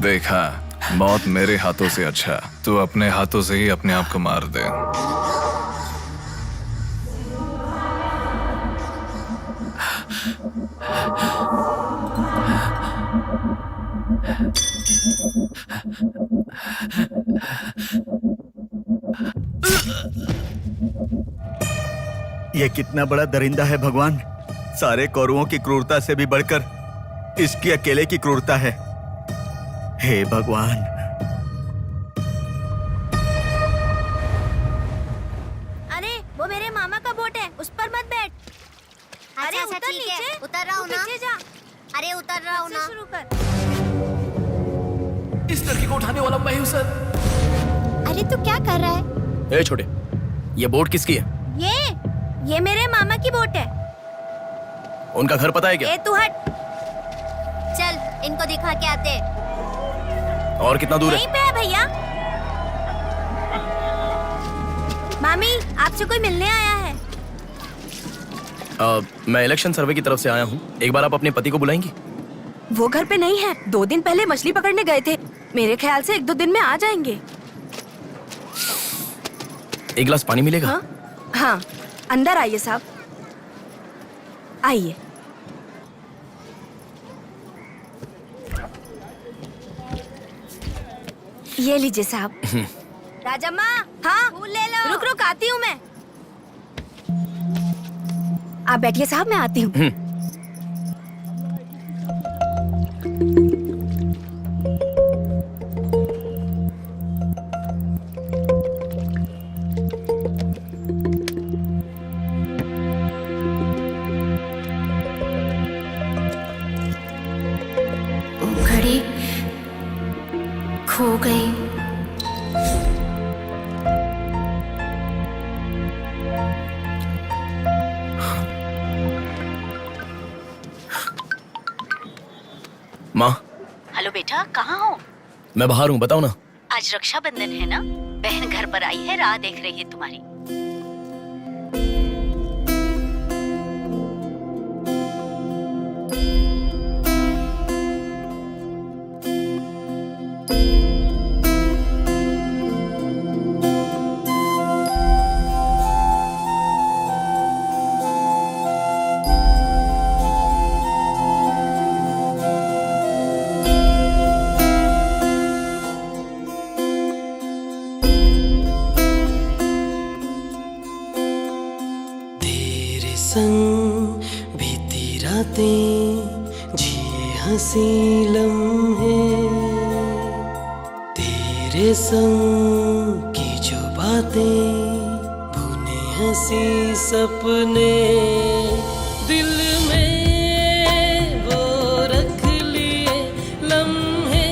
देखा, मौत मेरे हाथों से अच्छा तू अपने हाथों से ही अपने आप को मार दे। ये कितना बड़ा दरिंदा है भगवान। सारे कौरवों की क्रूरता से भी बढ़कर इसकी अकेले की क्रूरता है। हे भगवान। अरे वो मेरे मामा का बोट है, उस पर मत बैठ। अरे अच्छा, उतर ठीक है, नीचे, उतर रहा हूँ ना। नीचे जा। अरे उतर रहा हूँ ना। शुरू कर। इस लड़की को उठाने वाला मैं हूँ सर। अरे तू क्या कर रहा है? ए छोटे, ये बोट किसकी है? ये मेरे मामा की बोट है। उनका घर पता है क्या? ए तू हट। चल इनको दिखा के आते। और कितना दूर यहीं है? पे है भैया। मामी आपसे कोई मिलने आया है। मैं इलेक्शन सर्वे की तरफ से आया हूँ। एक बार आप अपने पति को बुलाएंगी? वो घर पे नहीं है, 2 दिन पहले मछली पकड़ने गए थे। मेरे ख्याल से 1-2 दिन में आ जाएंगे। एक गिलास पानी मिलेगा? हाँ, अंदर आइए साहब, आइए। ये लीजिए साहब। राजम्मा, हाँ फूल ले लो। रुक रुक आती हूँ मैं। आप बैठिए साहब, मैं आती हूँ। घड़ी खो गई। माँ, हेलो बेटा, कहाँ हो? मैं बाहर हूँ, बताओ ना। आज रक्षाबंधन है ना, बहन घर पर आई है, राह देख रही है तुम्हारी। संग बीती रातें जिए हंसी लम्हे, तेरे संग की जो बातें बुने हंसी सपने, दिल में वो रख लिए लम्हे,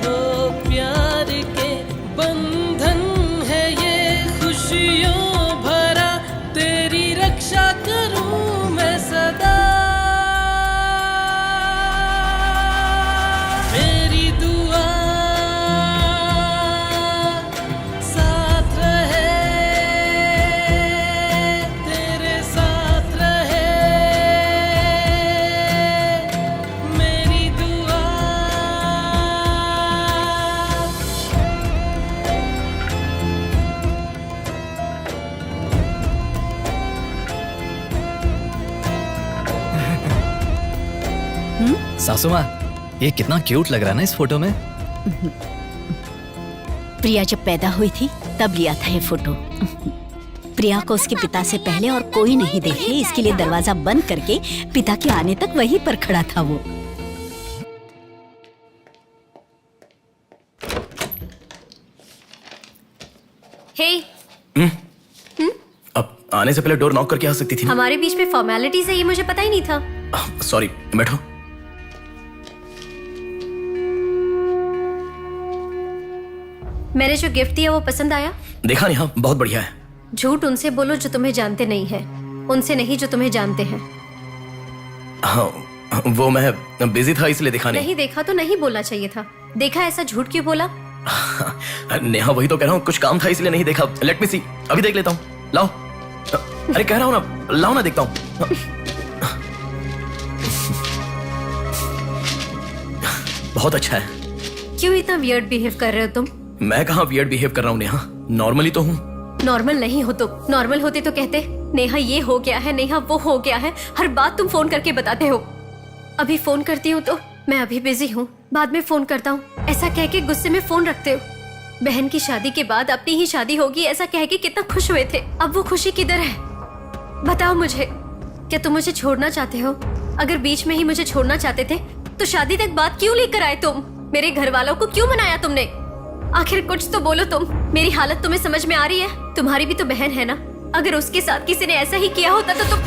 वो प्यार के बंधन है ये खुशियों भरा, तेरी रक्षा करूं मैं सदा, मेरी दुआ साथ रहे, तेरे साथ रहे, मेरी दुआ। सासू माँ, ये कितना क्यूट लग रहा है ना इस फोटो में। प्रिया जब पैदा हुई थी तब लिया था ये फोटो। प्रिया को उसके पिता से पहले और कोई नहीं देखे, इसके लिए दरवाजा बंद करके पिता के आने तक वहीं पर खड़ा था वो। हे, अब आने से पहले डोर नॉक करके आ सकती थी ना? हमारे बीच में फॉर्मेलिटीज है, ये मुझे पता ही नहीं था। सॉरी, बैठो। मैंने जो गिफ्ट दिया वो पसंद आया? देखा नहीं? हाँ, बहुत बढ़िया है। झूठ उनसे बोलो जो तुम्हें जानते नहीं है, उनसे नहीं जो तुम्हें जानते हैं। हाँ, वो मैं बिजी था इसलिए देखा नहीं। नहीं देखा तो नहीं बोलना चाहिए था, देखा ऐसा झूठ क्यों बोला? नेहा, वही तो कह रहा हूँ, कुछ काम था इसलिए नहीं देखा। लेट मी सी, अभी देख लेता हूँ। लाओ। अरे कह रहा हूँ ना, लाओ ना, देखता हूँ। बहुत अच्छा है। क्यों इतना वियर्ड बिहेव कर रहे हो तुम? मैं कहाँ वियर्ड बिहेव कर रहा हूँ नेहा, नॉर्मली तो हूँ। नॉर्मल नहीं हो तुम, नॉर्मल होते तो कहते नेहा ये हो गया है, नेहा वो हो गया है, हर बात तुम फोन करके बताते हो। अभी फोन करती हूँ तो मैं अभी बिजी हूँ, बाद में फोन करता हूँ, ऐसा कह के गुस्से में फोन रखते हो। बहन की शादी के बाद अपनी ही शादी होगी ऐसा कह के कितना खुश हुए थे, अब वो खुशी किधर है? बताओ मुझे, क्या तुम मुझे छोड़ना चाहते हो? अगर बीच में ही मुझे छोड़ना चाहते थे तो शादी तक बात क्यों लेकर आए तुम? मेरे घर वालों को क्यों मनाया तुमने? आखिर कुछ तो बोलो तुम। मेरी हालत तुम्हें समझ में आ रही है? तुम्हारी भी तो बहन है ना, अगर उसके साथ किसी ने ऐसा ही किया होता तो तुम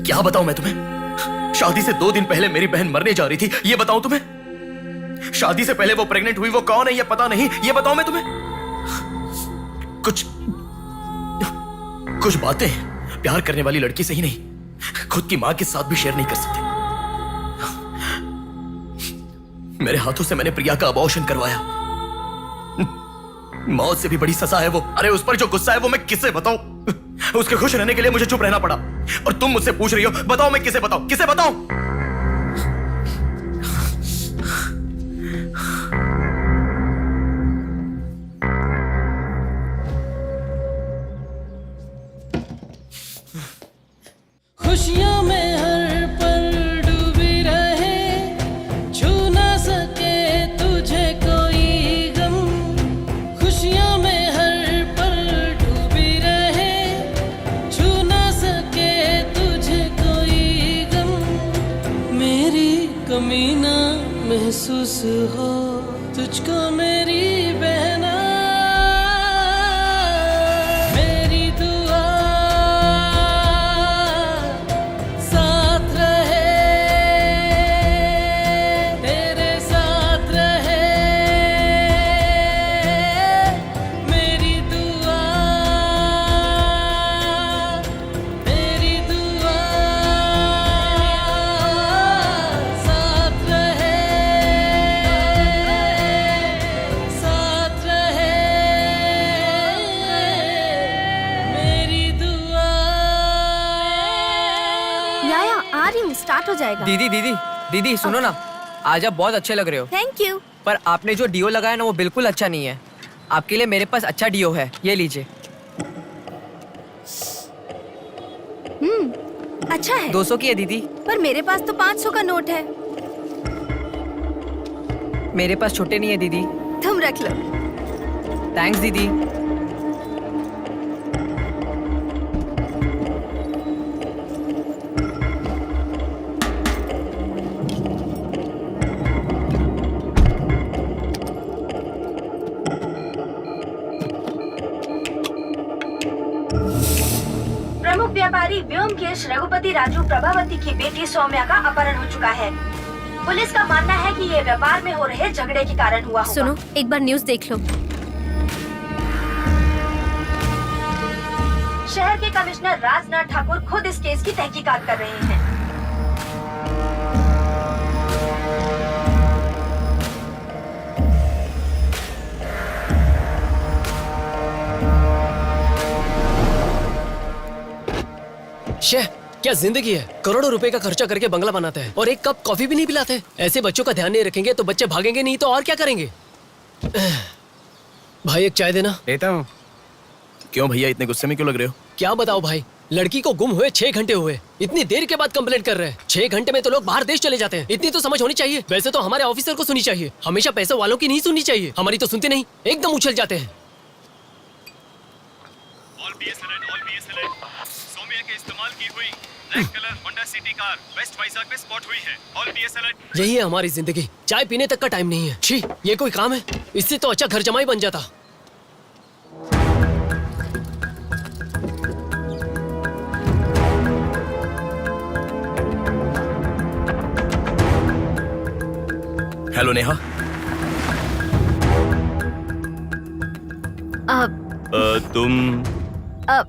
क्या बताऊं मैं तुम्हें? शादी से 2 दिन पहले मेरी बहन मरने जा रही थी, ये बताऊं तुम्हें? शादी से पहले वो प्रेग्नेंट हुई, वो कौन है ये पता नहीं, ये बताऊं मैं तुम्हें? कुछ बातें प्यार करने वाली लड़की से ही नहीं, खुद की मां के साथ भी शेयर नहीं कर सकते। मेरे हाथों से मैंने प्रिया का अबॉर्शन करवाया, मौत से भी बड़ी सजा है वो। अरे उस पर जो गुस्सा है वो मैं किसे बताऊं? उसके खुश रहने के लिए मुझे चुप रहना पड़ा, और तुम मुझसे पूछ रही हो बताओ मैं किसे बताऊं, किसे बताऊं? खुशियों में हर पल डूबी रहे, छू ना सके तुझे कोई गम। खुशियों में हर पल डूबी रहे, छू ना सके तुझे कोई गम। मेरी कमी ना महसूस हो तुझको मेरी बहना, मेरी दुआ साथ रहे, तेरे साथ रहे, मेरी दुआ, मेरी दुआ साथ रहे, साथ रहे, मेरी दुआ। याया आ रही हूँ, स्टार्ट हो जाएगा। दीदी दीदी दीदी सुनो ना, आज आप बहुत अच्छे लग रहे हो। Thank you. पर आपने जो डिओ लगाया ना वो बिल्कुल अच्छा नहीं है। आपके लिए मेरे पास अच्छा डिओ है, ये लीजिए। अच्छा है। 200 की है दीदी। पर मेरे पास तो 500 का नोट है। मेरे पास छोटे नहीं है दीदी। तुम रख लो। थैंक्स दीदी। प्रमुख व्यापारी व्योमकेश रघुपति राजू प्रभावती की बेटी सौम्या का अपहरण हो चुका है। पुलिस का मानना है कि ये व्यापार में हो रहे झगड़े के कारण हुआ होगा। सुनो, एक बार न्यूज़ देख लो। शहर के कमिश्नर राजनाथ ठाकुर खुद इस केस की तहकीकात कर रहे हैं। शे, क्या जिंदगी है। करोड़ों रुपए का खर्चा करके बंगला बनाते हैं और एक कप कॉफी भी नहीं पिलाते। ऐसे बच्चों का ध्यान नहीं रखेंगे तो बच्चे भागेंगे नहीं तो और क्या करेंगे। भाई एक चाय देना। देता हूँ। क्यों भैया इतने गुस्से में क्यों लग रहे हो? क्या बताओ भाई, लड़की को गुम हुए 6 घंटे हुए, इतनी देर के बाद कंप्लेंट कर रहे हैं। 6 घंटे में तो लोग बाहर देश चले जाते हैं। इतनी तो समझ होनी चाहिए। वैसे तो हमारे ऑफिसर को सुनी चाहिए, हमेशा पैसे वालों की नहीं सुननी चाहिए। हमारी तो सुनते नहीं, एकदम उछल जाते हैं। सौम्या के इस्तेमाल की हुई black colour Honda City car west Vizag में स्पॉट हुई है। All PS alert. यही है हमारी जिंदगी। चाय पीने तक का टाइम नहीं है। छी, ये कोई काम है? इससे तो अच्छा घर जमाई बन जाता। हेलो नेहा। तुम?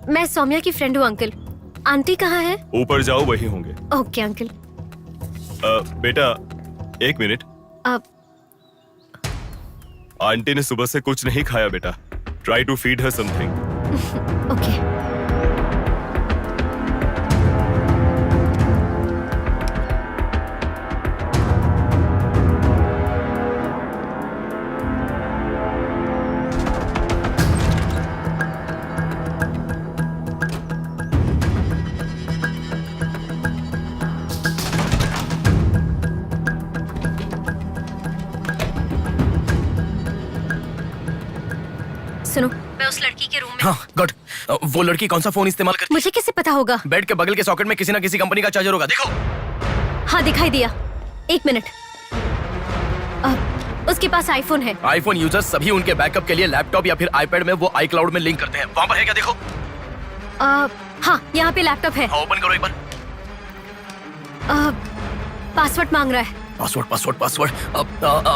मैं सौम्या की फ्रेंड हूँ अंकल। आंटी कहाँ है? ऊपर जाओ, वही होंगे। Okay uncle. बेटा एक मिनट। आंटी ने सुबह से कुछ नहीं खाया बेटा। Try to feed her something. Okay. सुनो, मैं उस लड़की के रूम में। हाँ गुड। वो लड़की कौन सा फोन इस्तेमाल करती है? मुझे कैसे पता होगा? बेड के बगल के सॉकेट में किसी ना किसी कंपनी का चार्जर होगा, देखो। हाँ दिखाई दिया। 1 मिनट। उसके पास आईफोन है। आईफोन यूजर्स सभी उनके बैकअप के लिए लैपटॉप या फिर आईपैड में वो iCloud में लिंक करते हैं। वहाँ पर है क्या, देखो। हाँ, यहाँ पे लैपटॉप है। ओपन करो एक बार। पासवर्ड मांग रहा है। Password password password.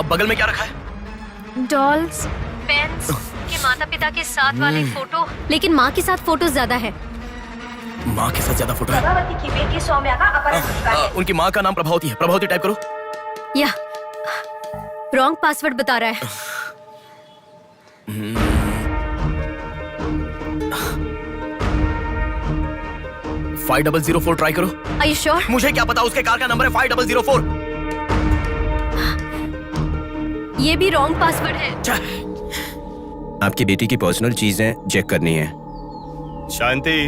बगल में क्या रखा है? डॉल्स, पेन्स, के माता पिता के साथ वाले फोटो, लेकिन माँ के साथ फोटो ज्यादा है। माँ के साथ ज्यादा फोटो है। प्रभावती की बेटी सौम्या का अपहरण हो चुका है। उनकी माँ का नाम प्रभावती है। प्रभावती टाइप करो। या रॉन्ग पासवर्ड बता रहा है। 5004 ट्राई करो। Are you sure? मुझे क्या पता, उसके कार का नंबर है 5004। ये भी रॉन्ग पासवर्ड है। आपकी बेटी की पर्सनल चीजें चेक करनी है। शांति,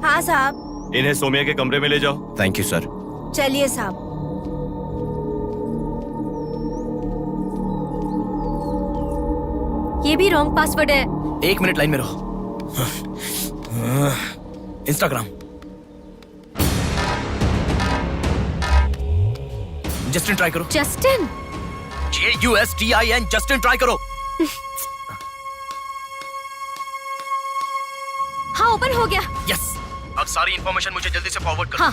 हाँ साहब। इन्हें सौम्या के कमरे में ले जाओ। Thank you sir. चलिए साहब। ये भी रॉन्ग पासवर्ड है। 1 मिनट लाइन में रहो। इंस्टाग्राम। जस्टिन ट्राई करो। जस्टिन? JUSTIN जस्टिन ट्राई करो। हाँ ओपन हो गया। यस। अब सारी इंफॉर्मेशन मुझे जल्दी से फॉरवर्ड करो। हाँ।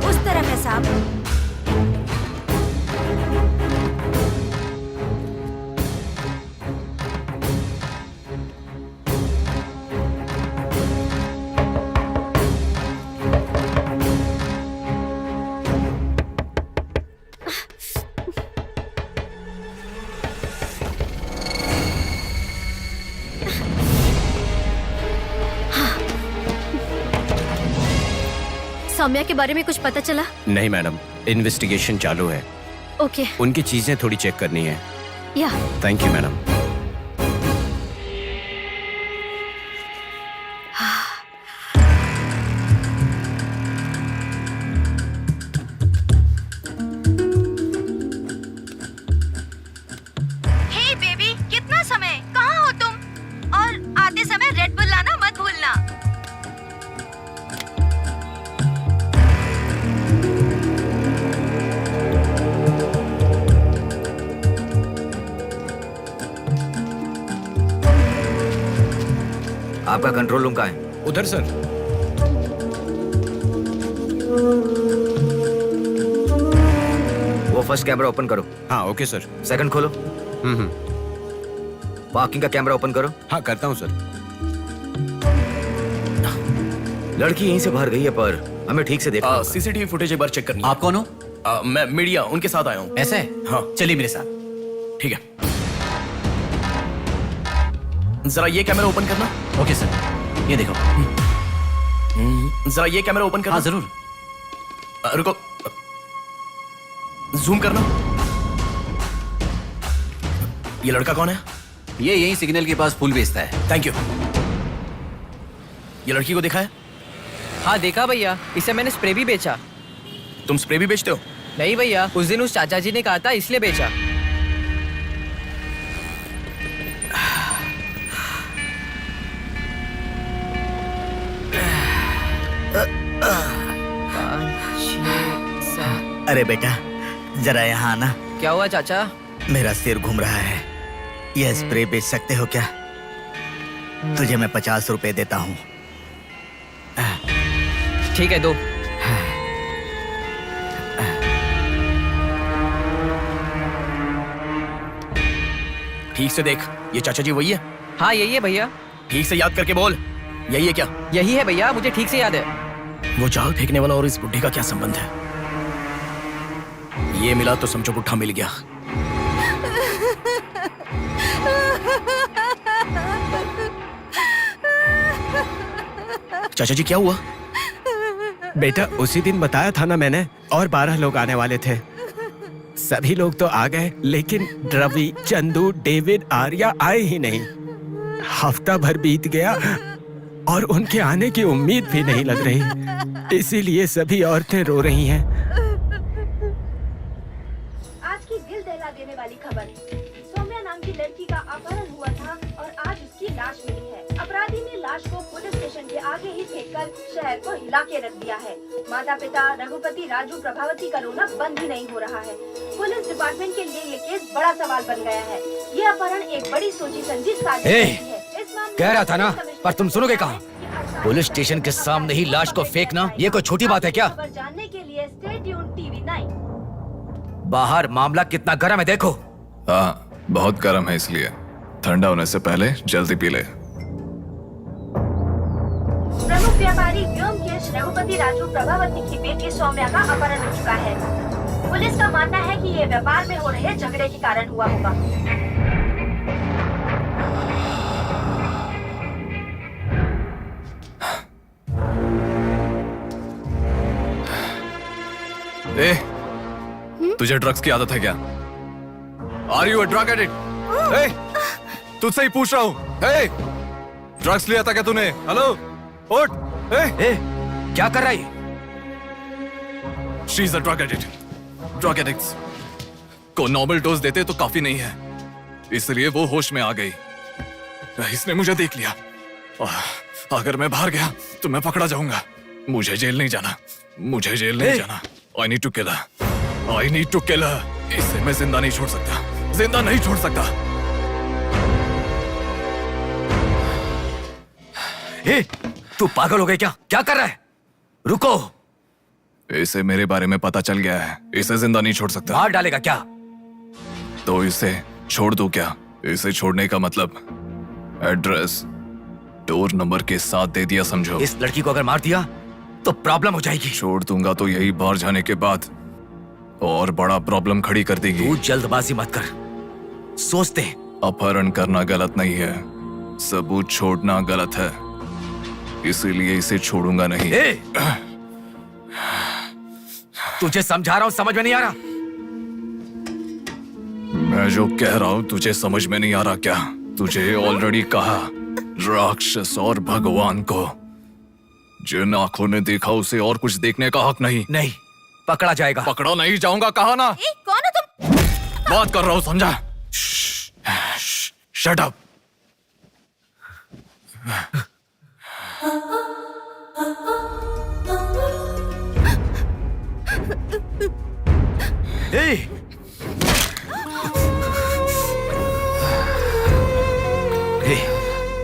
उस तरफ है साहब। सौम्या के बारे में कुछ पता चला? नहीं मैडम, इन्वेस्टिगेशन चालू है। ओके। उनकी चीजें थोड़ी चेक करनी है। या। Thank you madam. आपका कंट्रोल रूम कहाँ है? उधर सर। वो फर्स्ट कैमरा ओपन करो। हाँ ओके सर। सेकंड खोलो। पार्किंग का कैमरा ओपन करो। हाँ करता हूँ सर। लड़की यहीं से बाहर गई है पर हमें ठीक से देखना। सीसीटीवी फुटेज एक बार चेक करनी है। आप कौन हो? मैं मीडिया, उनके साथ आया हूँ। ऐसा है? हाँ चलिए मेरे साथ। ठीक है, जरा ये कैमरा ओपन करना। ओके सर, ये देखो। जरा ये कैमरा ओपन करना। हाँ जरूर। रुको, जूम करना। ये लड़का कौन है? ये यही सिग्नल के पास फूल बेचता है। Thank you. ये लड़की को देखा है? हाँ देखा भैया, इसे मैंने स्प्रे भी बेचा। तुम स्प्रे भी बेचते हो? नहीं भैया, उस दिन उस चाचा जी ने कहा था इसलिए बेचा। अरे बेटा जरा यहाँ आना। क्या हुआ चाचा? मेरा सिर घूम रहा है। यह स्प्रे बेच सकते हो क्या? तुझे मैं 50 रुपए देता हूँ। ठीक है, दो। ठीक से देख, ये चाचा जी वही है? हाँ यही है भैया। ठीक से याद करके बोल, यही है क्या? यही है भैया, मुझे ठीक से याद है। वो जाल फेंकने वाला और इस बुड्ढे का क्या संबंध है? ये मिला तो समझो बुड्ढा मिल गया। चाचा जी क्या हुआ? बेटा उसी दिन बताया था ना मैंने, और 12 लोग आने वाले थे। सभी लोग तो आ गए लेकिन रवि, चंदू, डेविड, आर्या आए ही नहीं। हफ्ता भर बीत गया और उनके आने की उम्मीद भी नहीं लग रही। इसीलिए सभी औरतें रो रही हैं। आज की दिल दहला देने वाली खबर, सौम्या नाम की लड़की का अपहरण हुआ था और आज उसकी लाश मिली है। अपराधी ने लाश को पुलिस स्टेशन के आगे ही फेंककर शहर को हिला के रख दिया है। माता पिता रघुपति, राजू, प्रभावती का रोना बंद ही नहीं हो रहा है। पुलिस डिपार्टमेंट के लिए ये केस बड़ा सवाल बन गया है। ये अपहरण एक बड़ी सोची समझी साजिश है। कह रहा था ना, पर तुम सुनोगे कहाँ? पुलिस स्टेशन के सामने ही लाश को फेंकना ये कोई छोटी बात है क्या? जानने के लिए स्टे ट्यून्ड TV9। बाहर मामला कितना गर्म है देखो। हाँ बहुत गर्म है, इसलिए ठंडा होने से पहले जल्दी पी ले। प्रमुख व्यापारी व्योमकेश रघुपति, राजू, प्रभावती की बेटी सौम्या का अपहरण हो चुका है। पुलिस का मानना है कि ये व्यापार में हो रहे झगड़े के कारण हुआ होगा। ए, तुझे ड्रग्स की आदत है क्या? Are you a drug addict? तुझसे ही पूछ रहा हूँ। ड्रग्स लिया था क्या तूने? हेलो, उठ। क्या कर रहा है? She is a drug addict. Drug addicts को नॉर्मल डोज देते तो काफी नहीं है, इसलिए वो होश में आ गई। इसने मुझे देख लिया। अगर मैं बाहर गया तो मैं पकड़ा जाऊंगा। मुझे जेल नहीं जाना, मुझे जेल नहीं जाना। I need to kill her. I need to kill her. इसे मैं जिंदा नहीं छोड़ सकता, जिंदा नहीं छोड़ सकता। तू पागल हो गया क्या? क्या कर रहा है? रुको। इसे मेरे बारे में पता चल गया है, इसे जिंदा नहीं छोड़ सकता। मार डालेगा क्या? तो इसे छोड़ दूं क्या? इसे छोड़ने का मतलब एड्रेस, डोर नंबर के साथ दे दिया, समझो। इस लड़की को अगर मार दिया तो प्रॉब्लम हो जाएगी। छोड़ दूंगा तो यही बाहर जाने के बाद और बड़ा प्रॉब्लम खड़ी कर देगी। तू जल्दबाजी मत कर, सोचते। अपहरण करना गलत नहीं है, सबूत छोड़ना गलत है, इसीलिए इसे छोड़ूंगा नहीं। तुझे समझा रहा हूं, समझ में नहीं आ रहा? मैं जो कह रहा हूं तुझे समझ में नहीं आ रहा क्या? तुझे ऑलरेडी कहा, राक्षस और भगवान को जिन आंखों ने देखा उसे और कुछ देखने का हक नहीं। नहीं, पकड़ा जाएगा। पकड़ा नहीं जाऊंगा, कहा ना। कौन हो तुम? बात कर रहा हूं, समझा? Shut up.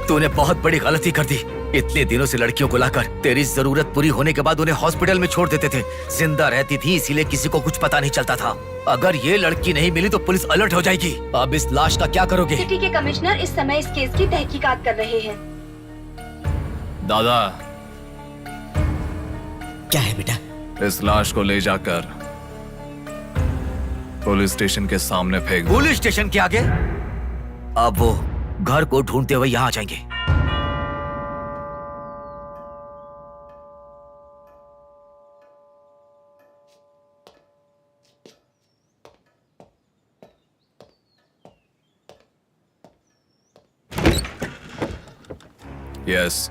तूने बहुत बड़ी गलती कर दी। इतने दिनों से लड़कियों को लाकर तेरी जरूरत पूरी होने के बाद उन्हें हॉस्पिटल में छोड़ देते थे। जिंदा रहती थी इसीलिए किसी को कुछ पता नहीं चलता था। अगर ये लड़की नहीं मिली तो पुलिस अलर्ट हो जाएगी। अब इस लाश का क्या करोगे? सिटी के कमिश्नर इस समय इस केस की तहकीकात कर रहे हैं। दादा, क्या है बेटा? इस लाश को ले जाकर पुलिस स्टेशन के सामने फेंक दो। पुलिस स्टेशन के आगे? अब वो घर को ढूंढते हुए यहाँ आ जाएंगे। यस,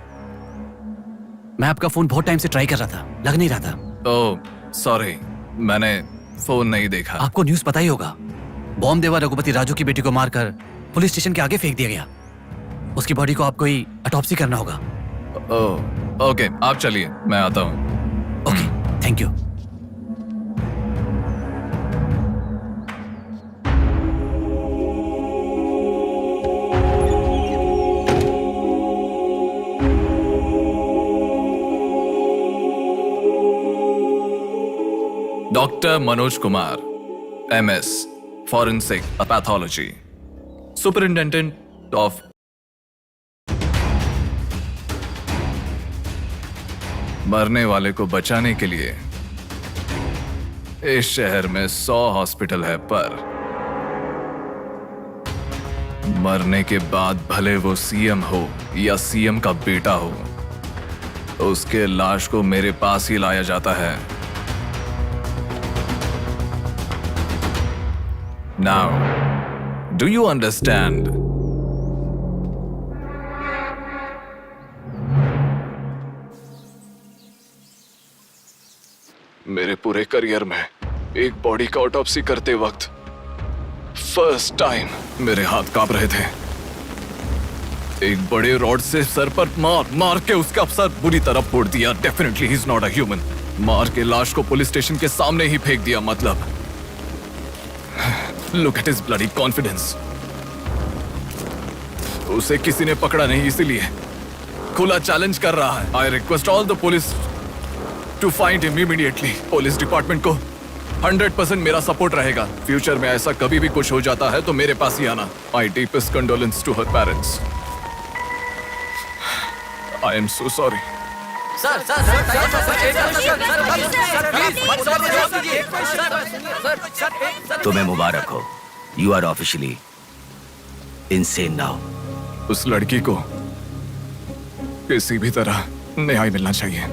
मैं आपका फोन बहुत टाइम से ट्राई कर रहा था, लग नहीं रहा था। ओह सॉरी, मैंने फोन नहीं देखा। आपको न्यूज़ पता ही होगा, बॉम्ब देवा रघुपति राजू की बेटी को मारकर पुलिस स्टेशन के आगे फेंक दिया गया। उसकी बॉडी को आपको ही ऑटोप्सी करना होगा। ओह ओके, आप चलिए, मैं आता हूँ। Okay, thank you. Doctor Manoj Kumar, MS, Forensic Pathology, Superintendent of मरने वाले को बचाने के लिए इस शहर में 100 हॉस्पिटल है, पर मरने के बाद भले वो CM हो या CM का बेटा हो, उसके लाश को मेरे पास ही लाया जाता है। Now, do you understand? मेरे पूरे करियर में एक बॉडी का ऑटोप्सी करते वक्त फर्स्ट टाइम मेरे हाथ कांप रहे थे। एक बड़े रॉड से सर पर मार के उसका सर बुरी तरह फोड़ दिया। Definitely he is not a human. मार के लाश को पुलिस स्टेशन के सामने ही फेंक दिया। मतलब look at his bloody confidence. उसे किसी ने पकड़ा नहीं, इसीलिए खुला चैलेंज कर रहा है। I request all the police to find him immediately. Police department को 100% मेरा सपोर्ट रहेगा। फ्यूचर में ऐसा कभी भी कुछ हो जाता है तो मेरे पास ही आना। My deepest condolence to her parents. I am so sorry. तुम्हें मुबारक हो, you are officially insane now. उस लड़की को किसी भी तरह न्याय मिलना चाहिए।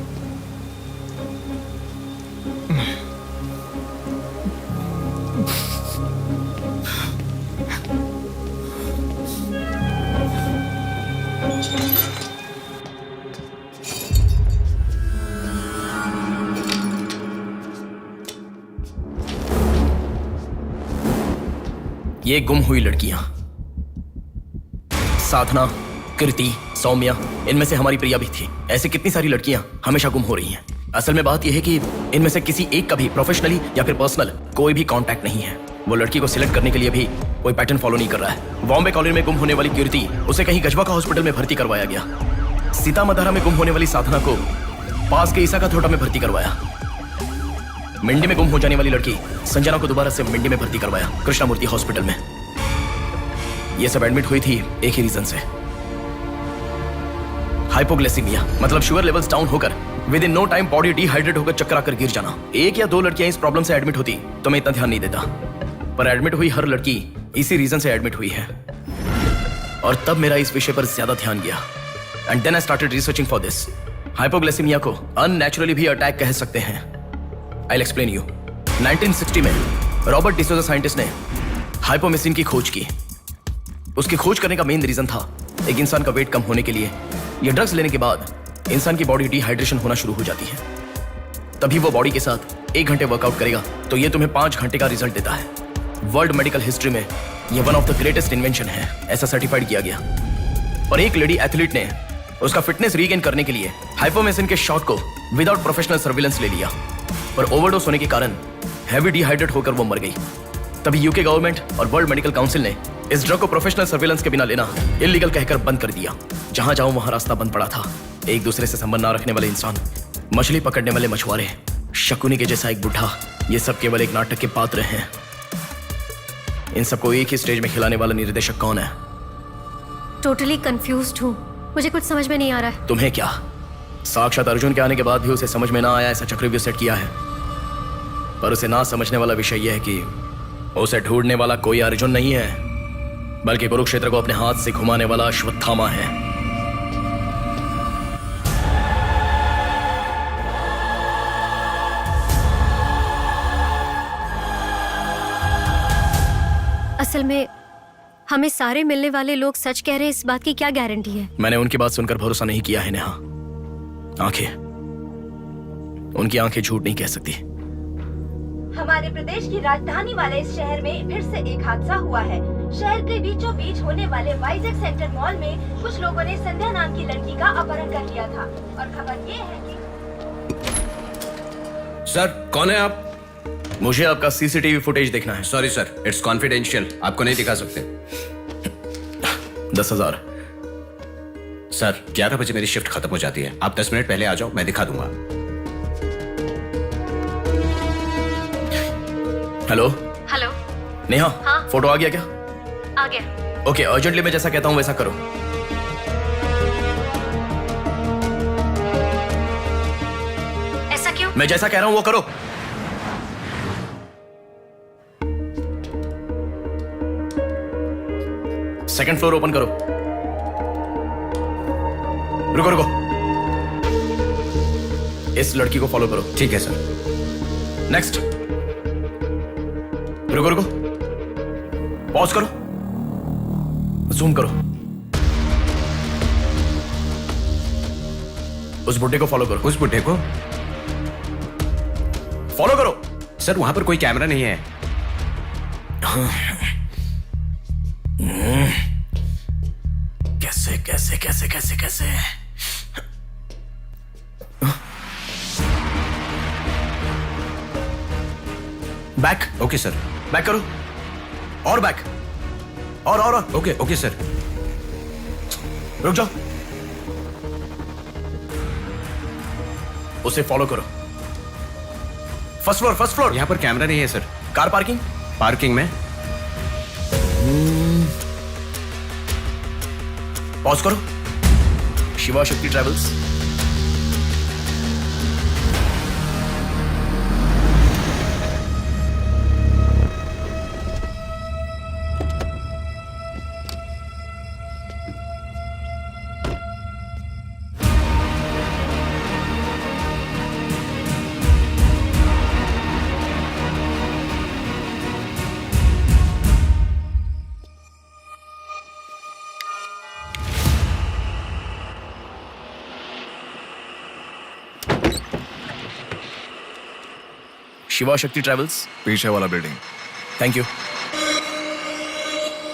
ये गुम हुई लड़कियां साधना, कृति, सौम्या, इनमें से हमारी प्रिया भी थी। ऐसी कितनी सारी लड़कियां हमेशा गुम हो रही हैं। असल में बात यह है कि इनमें से किसी एक का भी प्रोफेशनली या फिर पर्सनल कोई भी कांटेक्ट नहीं है। वो लड़की को सिलेक्ट करने के लिए भी कोई पैटर्न फॉलो नहीं कर रहा है। बॉम्बे कॉलोनी में गुम होने वाली कीर्ति, उसे कहीं गजवा का हॉस्पिटल में भर्ती करवाया गया। सीतामढ़ी में गुम होने वाली साधना को पास के ईसा का थोटा में भर्ती करवाया। मिंडी में गुम हो जाने वाली लड़की संजना को दोबारा से मिंडी में भर्ती करवाया, कृष्णामूर्ति हॉस्पिटल में। ये सब एडमिट हुई थी एक ही रीजन से, हाइपोग्लाइसेमिया, मतलब शुगर लेवल्स डाउन होकर within no time body dehydrate होकर चक्कर आकर गिर जाना। एक या दो लड़कियां इस प्रॉब्लम से एडमिट होती तो मैं इतना ध्यान नहीं देता, पर एडमिट हुई हर लड़की इसी रीजन से एडमिट हुई है। और तब मेरा इस विषय पर ज्यादा ध्यान गया and then I started researching for this. Hypoglycaemia को अननेचुरली भी अटैक कह सकते हैं। I will explain you. 1960 में रॉबर्ट डिसोजा साइंटिस्ट ने हाइपोमेसिन की खोज की। उसकी खोज करने का मेन रीजन था एक इंसान का वेट कम होने के लिए ये ड्रग्स लेने के बाद इंसान की बॉडी डिहाइड्रेशन होना शुरू हो जाती है। तभी वो बॉडी के साथ 1 घंटे वर्कआउट करेगा तो ये तुम्हें 5 घंटे का रिजल्ट देता है। वर्ल्ड मेडिकल हिस्ट्री में ये one of the greatest invention है, ऐसा सर्टिफाइड किया गया। और एक लेडी एथलीट ने उसका फिटनेस रीगेन करने के लिए हाइपोमेसिन के शॉट को विदाउट प्रोफेशनल सर्विलेंस ले लिया, पर ओवरडोज होने के कारण हैवी डिहाइड्रेट होकर वो मर गई। तभी यूके गवर्नमेंट और वर्ल्ड मेडिकल काउंसिल ने इस ड्रग को प्रोफेशनल सर्विलेंस के बिना लेना इलीगल कहकर बंद कर दिया। जहां जाऊं वहां रास्ता बंद पड़ा था। एक दूसरे से संबंध ना रखने वाले इंसान, मछली पकड़ने वाले मछुआरे, शकुनी के जैसा एक बुढ़ा, ये सब केवल एक नाटक के पात्र हैं। इन सबको एक ही स्टेज में खिलाने वाला निर्देशक कौन है? टोटली कंफ्यूज्ड हूँ, मुझे कुछ समझ में नहीं आ रहा है। तुम्हें क्या? साक्षात अर्जुन के आने के बाद भी उसे समझ में ना आया ऐसा चक्रव्यूह सेट किया है। पर उसे ना समझने वाला विषय यह है कि उसे ढूंढने वाला कोई अर्जुन नहीं है, बल्कि कुरुक्षेत्र को अपने हाथ से घुमाने वाला अश्वत्थामा है। असल में हमें सारे मिलने वाले लोग सच कह रहे हैं, इस बात की क्या गारंटी है? मैंने उनकी बात सुनकर भरोसा नहीं किया है नेहा। आंखें, उनकी आंखें झूठ नहीं कह सकती। हमारे प्रदेश की राजधानी वाले इस शहर में फिर से एक हादसा हुआ है। शहर के बीचों बीच होने वाले वाइजैक सेंटर मॉल में कुछ लोगों ने संध्या नाम की लड़की का अपहरण कर लिया था और खबर ये है कि सर, कौन है आप? मुझे आपका सीसीटीवी फुटेज देखना है। सॉरी सर, इट्स कॉन्फिडेंशियल, आपको नहीं दिखा सकते। 10,000। सर, 11 बजे मेरी शिफ्ट खत्म हो जाती है, आप 10 मिनट पहले आ जाओ, मैं दिखा दूंगा। हेलो हेलो नेहा, हाँ? फोटो आ गया क्या? आ गया। ओके, अर्जेंटली मैं जैसा कहता हूँ वैसा करो। ऐसा क्यों? मैं जैसा कह रहा हूँ वो करो। सेकंड फ्लोर ओपन करो। रुको रुको, इस लड़की को फॉलो करो। ठीक है सर। नेक्स्ट। रुको रुको, पॉज करो, जूम करो। उस बुड्ढे को फॉलो करो। उस बुड्ढे को फॉलो करो। सर, वहां पर कोई कैमरा नहीं है। कैसे कैसे कैसे कैसे कैसे? बैक। Okay sir. बैक करो, और बैक, और ओके ओके सर। रुक जाओ, उसे फॉलो करो। First floor, first floor. यहाँ पर कैमरा नहीं है सर। Car parking? पार्किंग में। पॉज करो। शिवा शक्ति ट्रैवल्स। शिवा शक्ति ट्रैवल्स, पीछे वाला building. Thank you.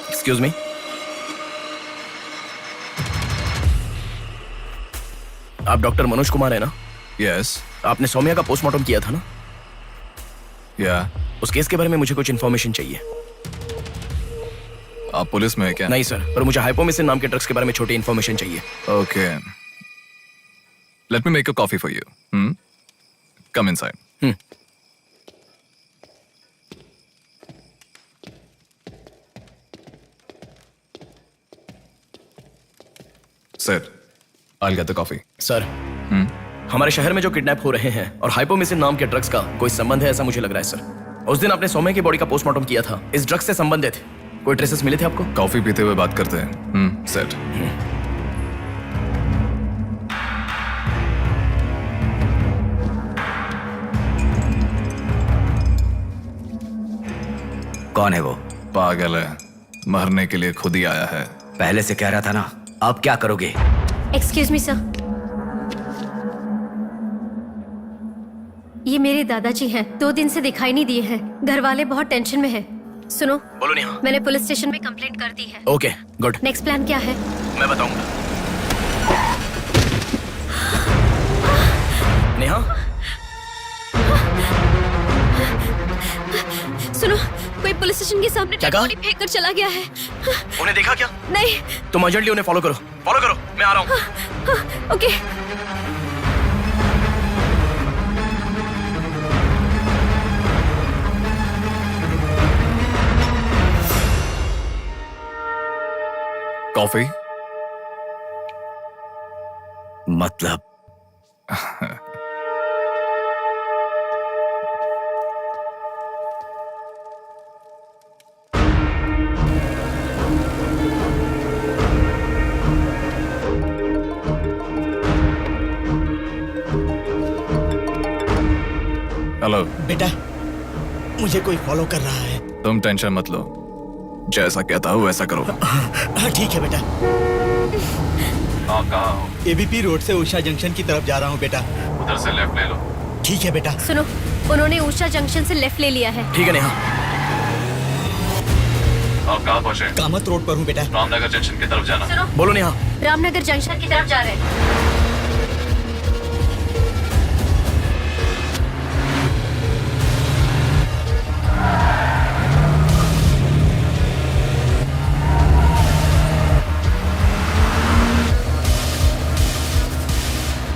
Excuse me, आप डॉक्टर मनोज कुमार है ना? यस। आपने सौम्या का पोस्टमार्टम किया था ना? या। उस केस के बारे में मुझे कुछ इन्फॉर्मेशन चाहिए। आप पुलिस में है क्या? नहीं सर, पर मुझे हाइपोमिसिन नाम के ड्रग्स के बारे में छोटी इन्फॉर्मेशन चाहिए। Okay, let me make a coffee for you. Come inside. Sir, I'll get the coffee. Sir, हमारे शहर में जो किडनैप हो रहे हैं और हाइपोमिसिन नाम के ड्रग्स का कोई संबंध है ऐसा मुझे लग रहा है सर। उस दिन आपने सौम्या की बॉडी का पोस्टमार्टम किया था, इस ड्रग्स से संबंधित कोई ट्रेसेस मिले थे आपको? कॉफी पीते हुए बात करते हैं। सेट। कौन है वो? पागल है, मरने के लिए खुद ही आया है। पहले से कह रहा था ना। अब क्या करोगे? एक्सक्यूज मी सर, ये मेरे दादाजी हैं, 2 दिन से दिखाई नहीं दिए हैं। घर वाले बहुत टेंशन में हैं। सुनो, बोलो नेहा। मैंने पुलिस स्टेशन में कंप्लेंट कर दी है। Okay, good. नेक्स्ट प्लान क्या है? मैं बताऊंगा। नेहा, सुनो, कोई पुलिस स्टेशन के सामने क्या डेड कहा? बॉडी फेंक कर चला गया है। उन्हें देखा क्या? नहीं। तुम अर्जेंटली उन्हें फॉलो करो, मैं आ रहा हूँ। ओके। कॉफी? मतलब हेलो बेटा, मुझे कोई फॉलो कर रहा है। तुम टेंशन मत लो, जैसा कहता हूँ वैसा करो। हाँ ठीक है बेटा। आप कहाँ हो? एबीपी रोड से उषा जंक्शन की तरफ जा रहा हूँ बेटा। उधर से लेफ्ट ले लो। ठीक है बेटा। सुनो, उन्होंने उषा जंक्शन से लेफ्ट ले लिया है। ठीक है नेहा। आप कहाँ पहुँचे? कामत रोड पर हूँ बेटा। रामनगर जंक्शन की तरफ जाना। सुनो, बोलो नेहा। रामनगर जंक्शन की तरफ जा रहे हैं।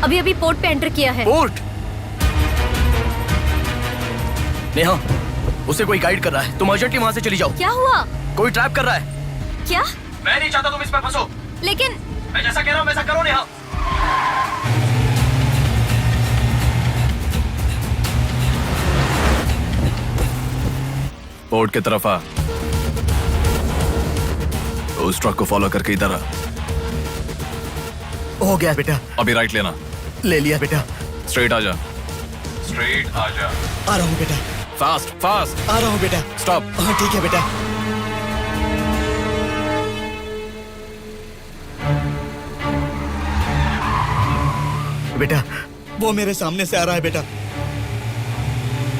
अभी अभी पोर्ट पे एंटर किया है। पोर्ट? नेहा, उसे कोई गाइड कर रहा है, तुम अर्जेंटली वहाँ से चली जाओ। क्या हुआ? कोई ट्रैप कर रहा है। क्या? मैं नहीं चाहता तुम इस पर फंसो। लेकिन मैं जैसा कह रहा हूँ वैसा करो नेहा। पोर्ट की तरफ आ। उस ट्रक को फॉलो करके इधर आ। हो गया बेटा। अभी राइट लेना। ले लिया बेटा। स्ट्रेट आ जा। स्ट्रेट आ जा। आ रहा हूँ बेटा। Fast fast. आ रहा हूँ बेटा। स्टॉप। हाँ ठीक है बेटा। बेटा, वो मेरे सामने से आ रहा है बेटा।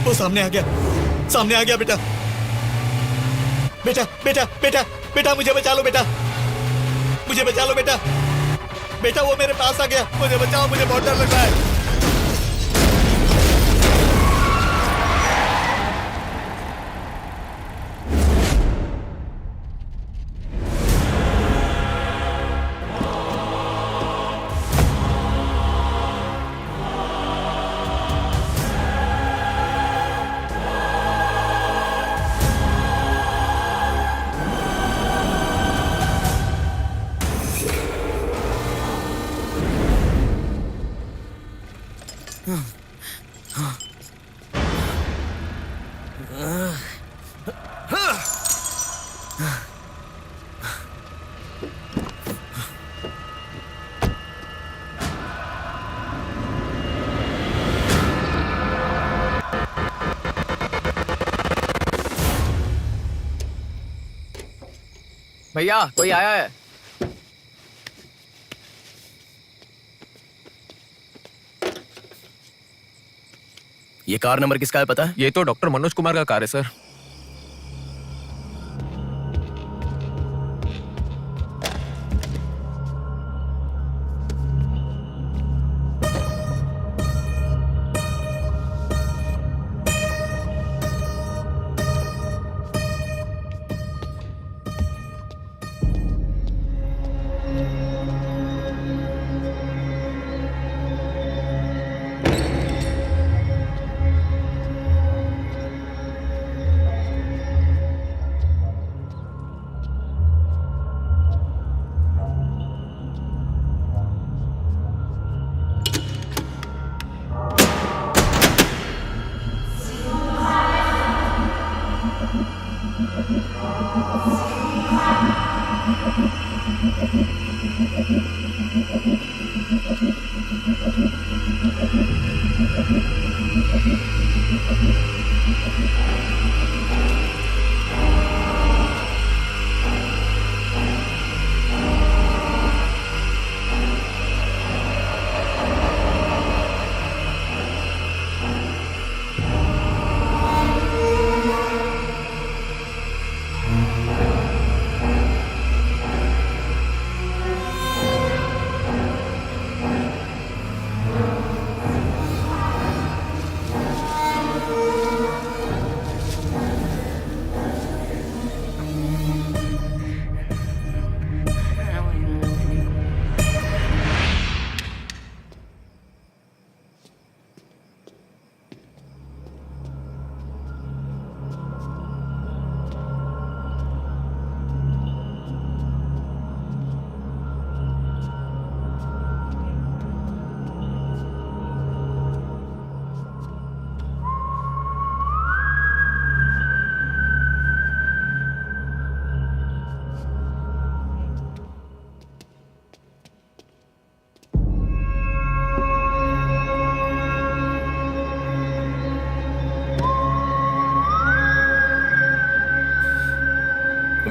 वो सामने आ गया, सामने आ गया बेटा। बेटा बेटा बेटा बेटा मुझे बचा लो बेटा, मुझे बचा लो बेटा। बेटा वो मेरे पास आ गया, मुझे बचाओ, मुझे बहुत डर लग रहा है। भैया कोई आया है। ये कार नंबर किसका है पता है? ये तो डॉक्टर मनोज कुमार का कार है sir.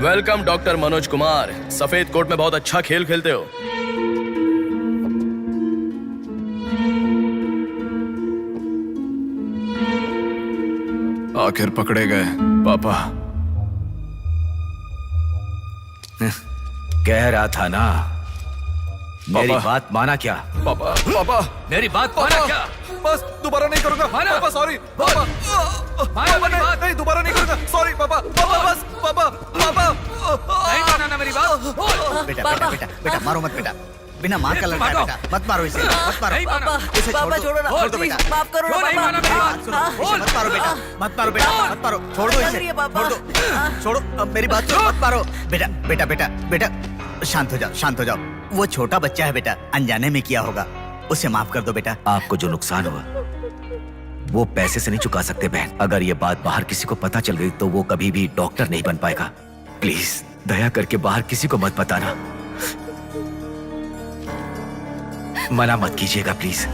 Welcome doctor Manoj Kumar. सफेद कोट में बहुत अच्छा खेल खेलते हो। आखिर पकड़े गए पापा। कह रहा था ना, मेरी बात माना क्या? पापा पापा मेरी बात माना क्या? बस दोबारा नहीं करूंगा पापा, सॉरी पापा। पापा नहीं दोबारा नहीं करूंगा, सॉरी पापा। पापा बस पापा पापा नहीं माना ना मेरी बात। बेटा बेटा बेटा बेटा मारो मत बेटा, बिना माँ का लड़का है बेटा, मत मारो इसे, मत मारो इसे, छोड़ दो, छोड़ दो बेटा, माफ करो ना इसे मत मारो बेटा, मत मारो बेटा, मत मारो, छोड़ दो इसे, छोड़ दो, छोड़ो, अब मेरी बात सुनो, मत मारो बेटा बेटा बेटा बेटा, शांत हो जाओ, शांत हो जाओ। वो छोटा बच्चा है बेटा, अनजाने में किया होगा, उसे माफ कर दो बेटा। आपको जो नुकसान हुआ वो पैसे से नहीं चुका सकते बहन। अगर ये बात बाहर किसी को पता चल गई तो वो कभी भी डॉक्टर नहीं बन पाएगा। प्लीज दया करके बाहर किसी को मत बताना, मना मत कीजिएगा प्लीज।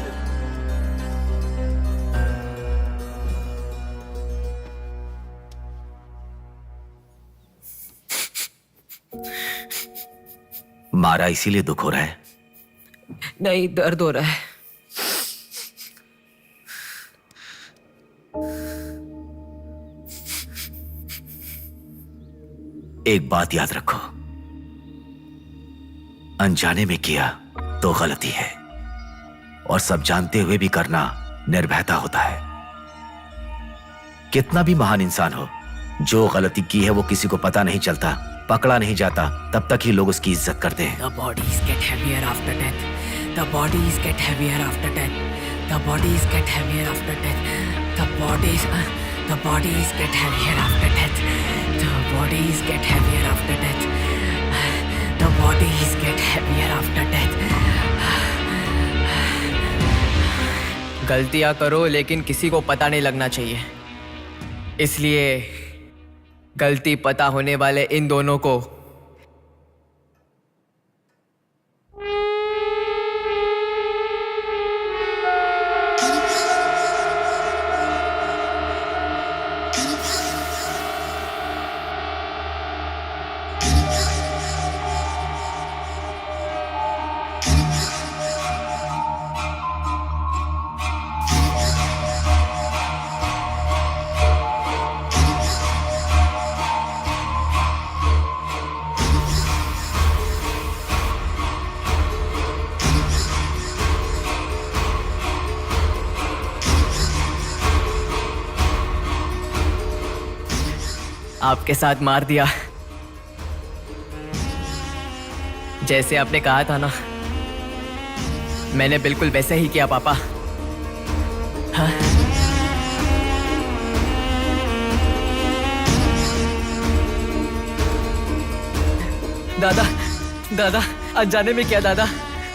मारा इसीलिए दुख हो रहा है? नहीं, दर्द हो रहा है। एक बात याद रखो, अनजाने में किया तो गलती है, और सब जानते हुए भी करना निर्भयता होता है। कितना भी महान इंसान हो, जो गलती की है वो किसी को पता नहीं चलता, पकड़ा नहीं जाता, तब तक ही लोग उसकी इज्जत करते हैं। The bodies get heavier after death. The bodies get heavier after death. The bodies get heavier after death. The bodies get heavier after death. The bodies get heavier after death. The bodies get heavier after death. गलतियां करो लेकिन किसी को पता नहीं लगना चाहिए, इसलिए गलती पता होने वाले इन दोनों को आपके साथ मार दिया, जैसे आपने कहा था ना, मैंने बिल्कुल वैसे ही किया पापा। हाँ? दादा दादा अनजाने में किया दादा,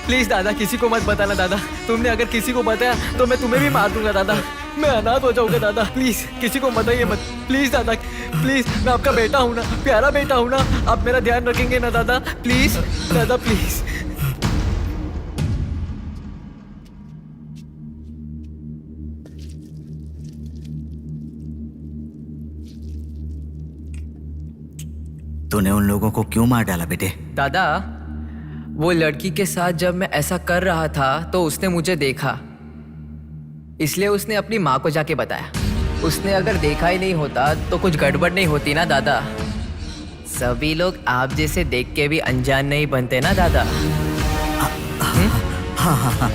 प्लीज दादा किसी को मत बताना दादा। तुमने अगर किसी को बताया तो मैं तुम्हें भी मार दूंगा दादा, मैं अनाथ हो जाऊंगा दादा। प्लीज किसी को बताइए मत, प्लीज दादा प्लीज। मैं आपका बेटा हूं ना, प्यारा बेटा हूं ना, आप मेरा ध्यान रखेंगे ना दादा? प्लीज दादा प्लीज। तूने उन लोगों को क्यों मार डाला बेटे? दादा वो लड़की के साथ जब मैं ऐसा कर रहा था तो उसने मुझे देखा, इसलिए उसने अपनी माँ को जाके बताया। उसने अगर देखा ही नहीं होता तो कुछ गड़बड़ नहीं होती ना दादा। सभी लोग आप जैसे देख के भी अनजान नहीं बनते ना दादा। हाँ हाँ हाँ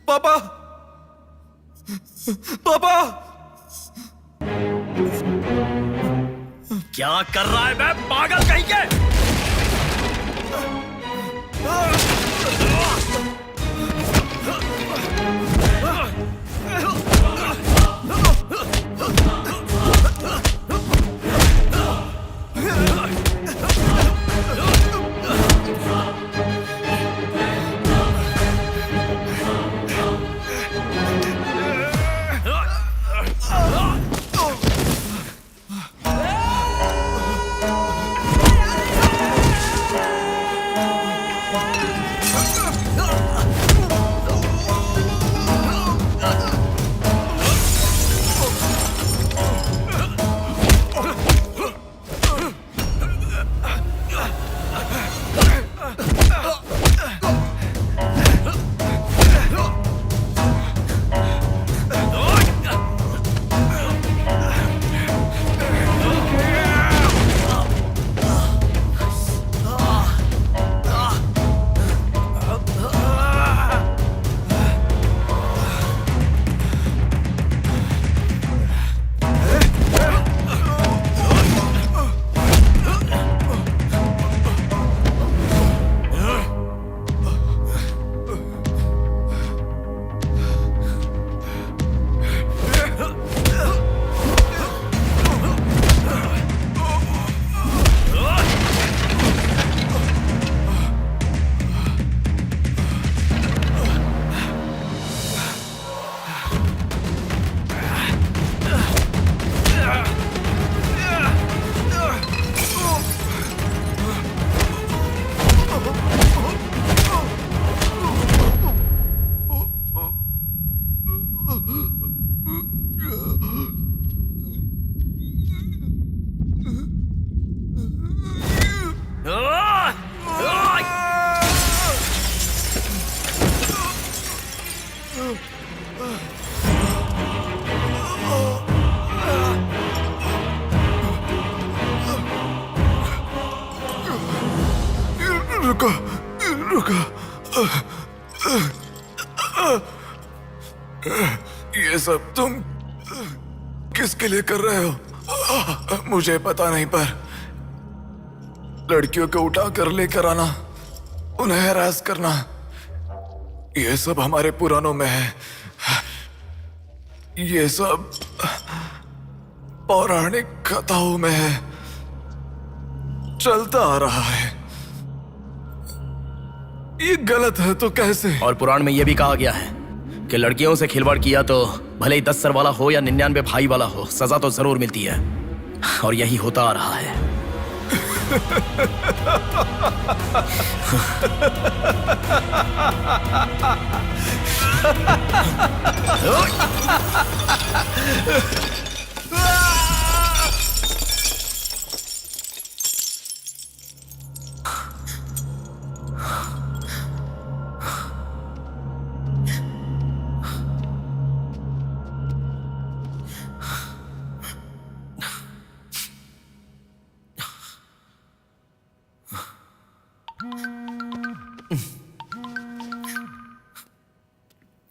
पापा पापा क्या कर रहा है बे पागल कहीं के? रुको रुको, ये सब तुम किसके लिए कर रहे हो? मुझे पता नहीं, पर लड़कियों को उठा कर लेकर आना, उन्हें हैरास करना, ये सब हमारे पुराणों में है। ये सब पौराणिक कथाओं में है, चलता आ रहा है। ये गलत है तो कैसे? और पुराण में यह भी कहा गया है कि लड़कियों से खिलवाड़ किया तो भले ही 10 सर वाला हो या 99 भाई वाला हो, सजा तो जरूर मिलती है। और यही होता आ रहा है।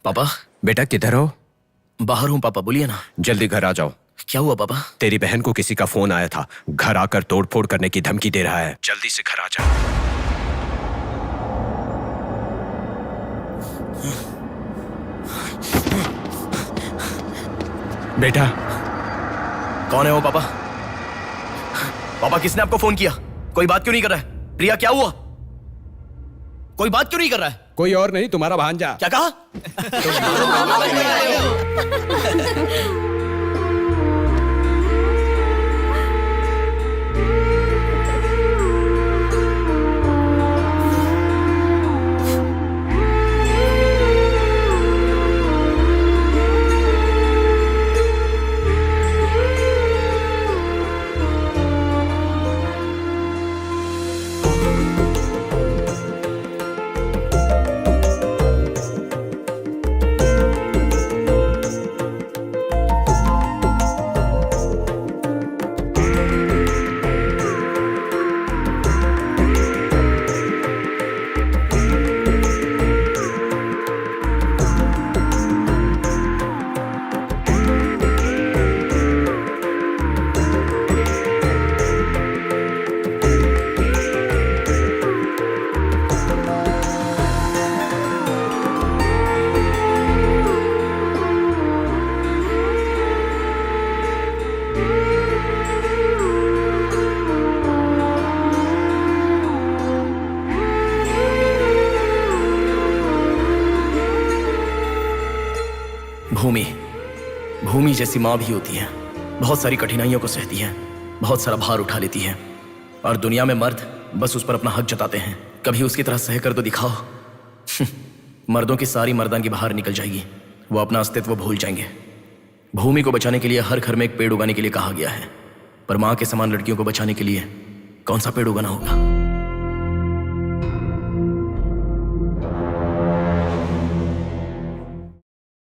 पापा। बेटा किधर हो? बाहर हूँ पापा, बोलिए ना। जल्दी घर आ जाओ। क्या हुआ पापा? तेरी बहन को किसी का फोन आया था, घर आकर तोड़फोड़ करने की धमकी दे रहा है। जल्दी से घर आ जा। बेटा। कौन है वो पापा? पापा किसने आपको फोन किया? कोई बात क्यों नहीं कर रहा है? प्रिया क्या हुआ? कोई बात क्यों नहीं कर रहा है? कोई और नहीं, तुम्हारा भांजा। क्या कहा? भूमि जैसी माँ भी होती है, बहुत सारी कठिनाइयों को सहती है, बहुत सारा भार उठा लेती है। और दुनिया में मर्द बस उस पर अपना हक जताते हैं। कभी उसकी तरह सह कर तो दिखाओ, मर्दों की सारी मर्दानगी बाहर निकल जाएगी, वो अपना अस्तित्व भूल जाएंगे। भूमि को बचाने के लिए हर घर में एक पेड़ उगाने के लिए कहा गया है, पर माँ के समान लड़कियों को बचाने के लिए कौन सा पेड़ उगाना होगा?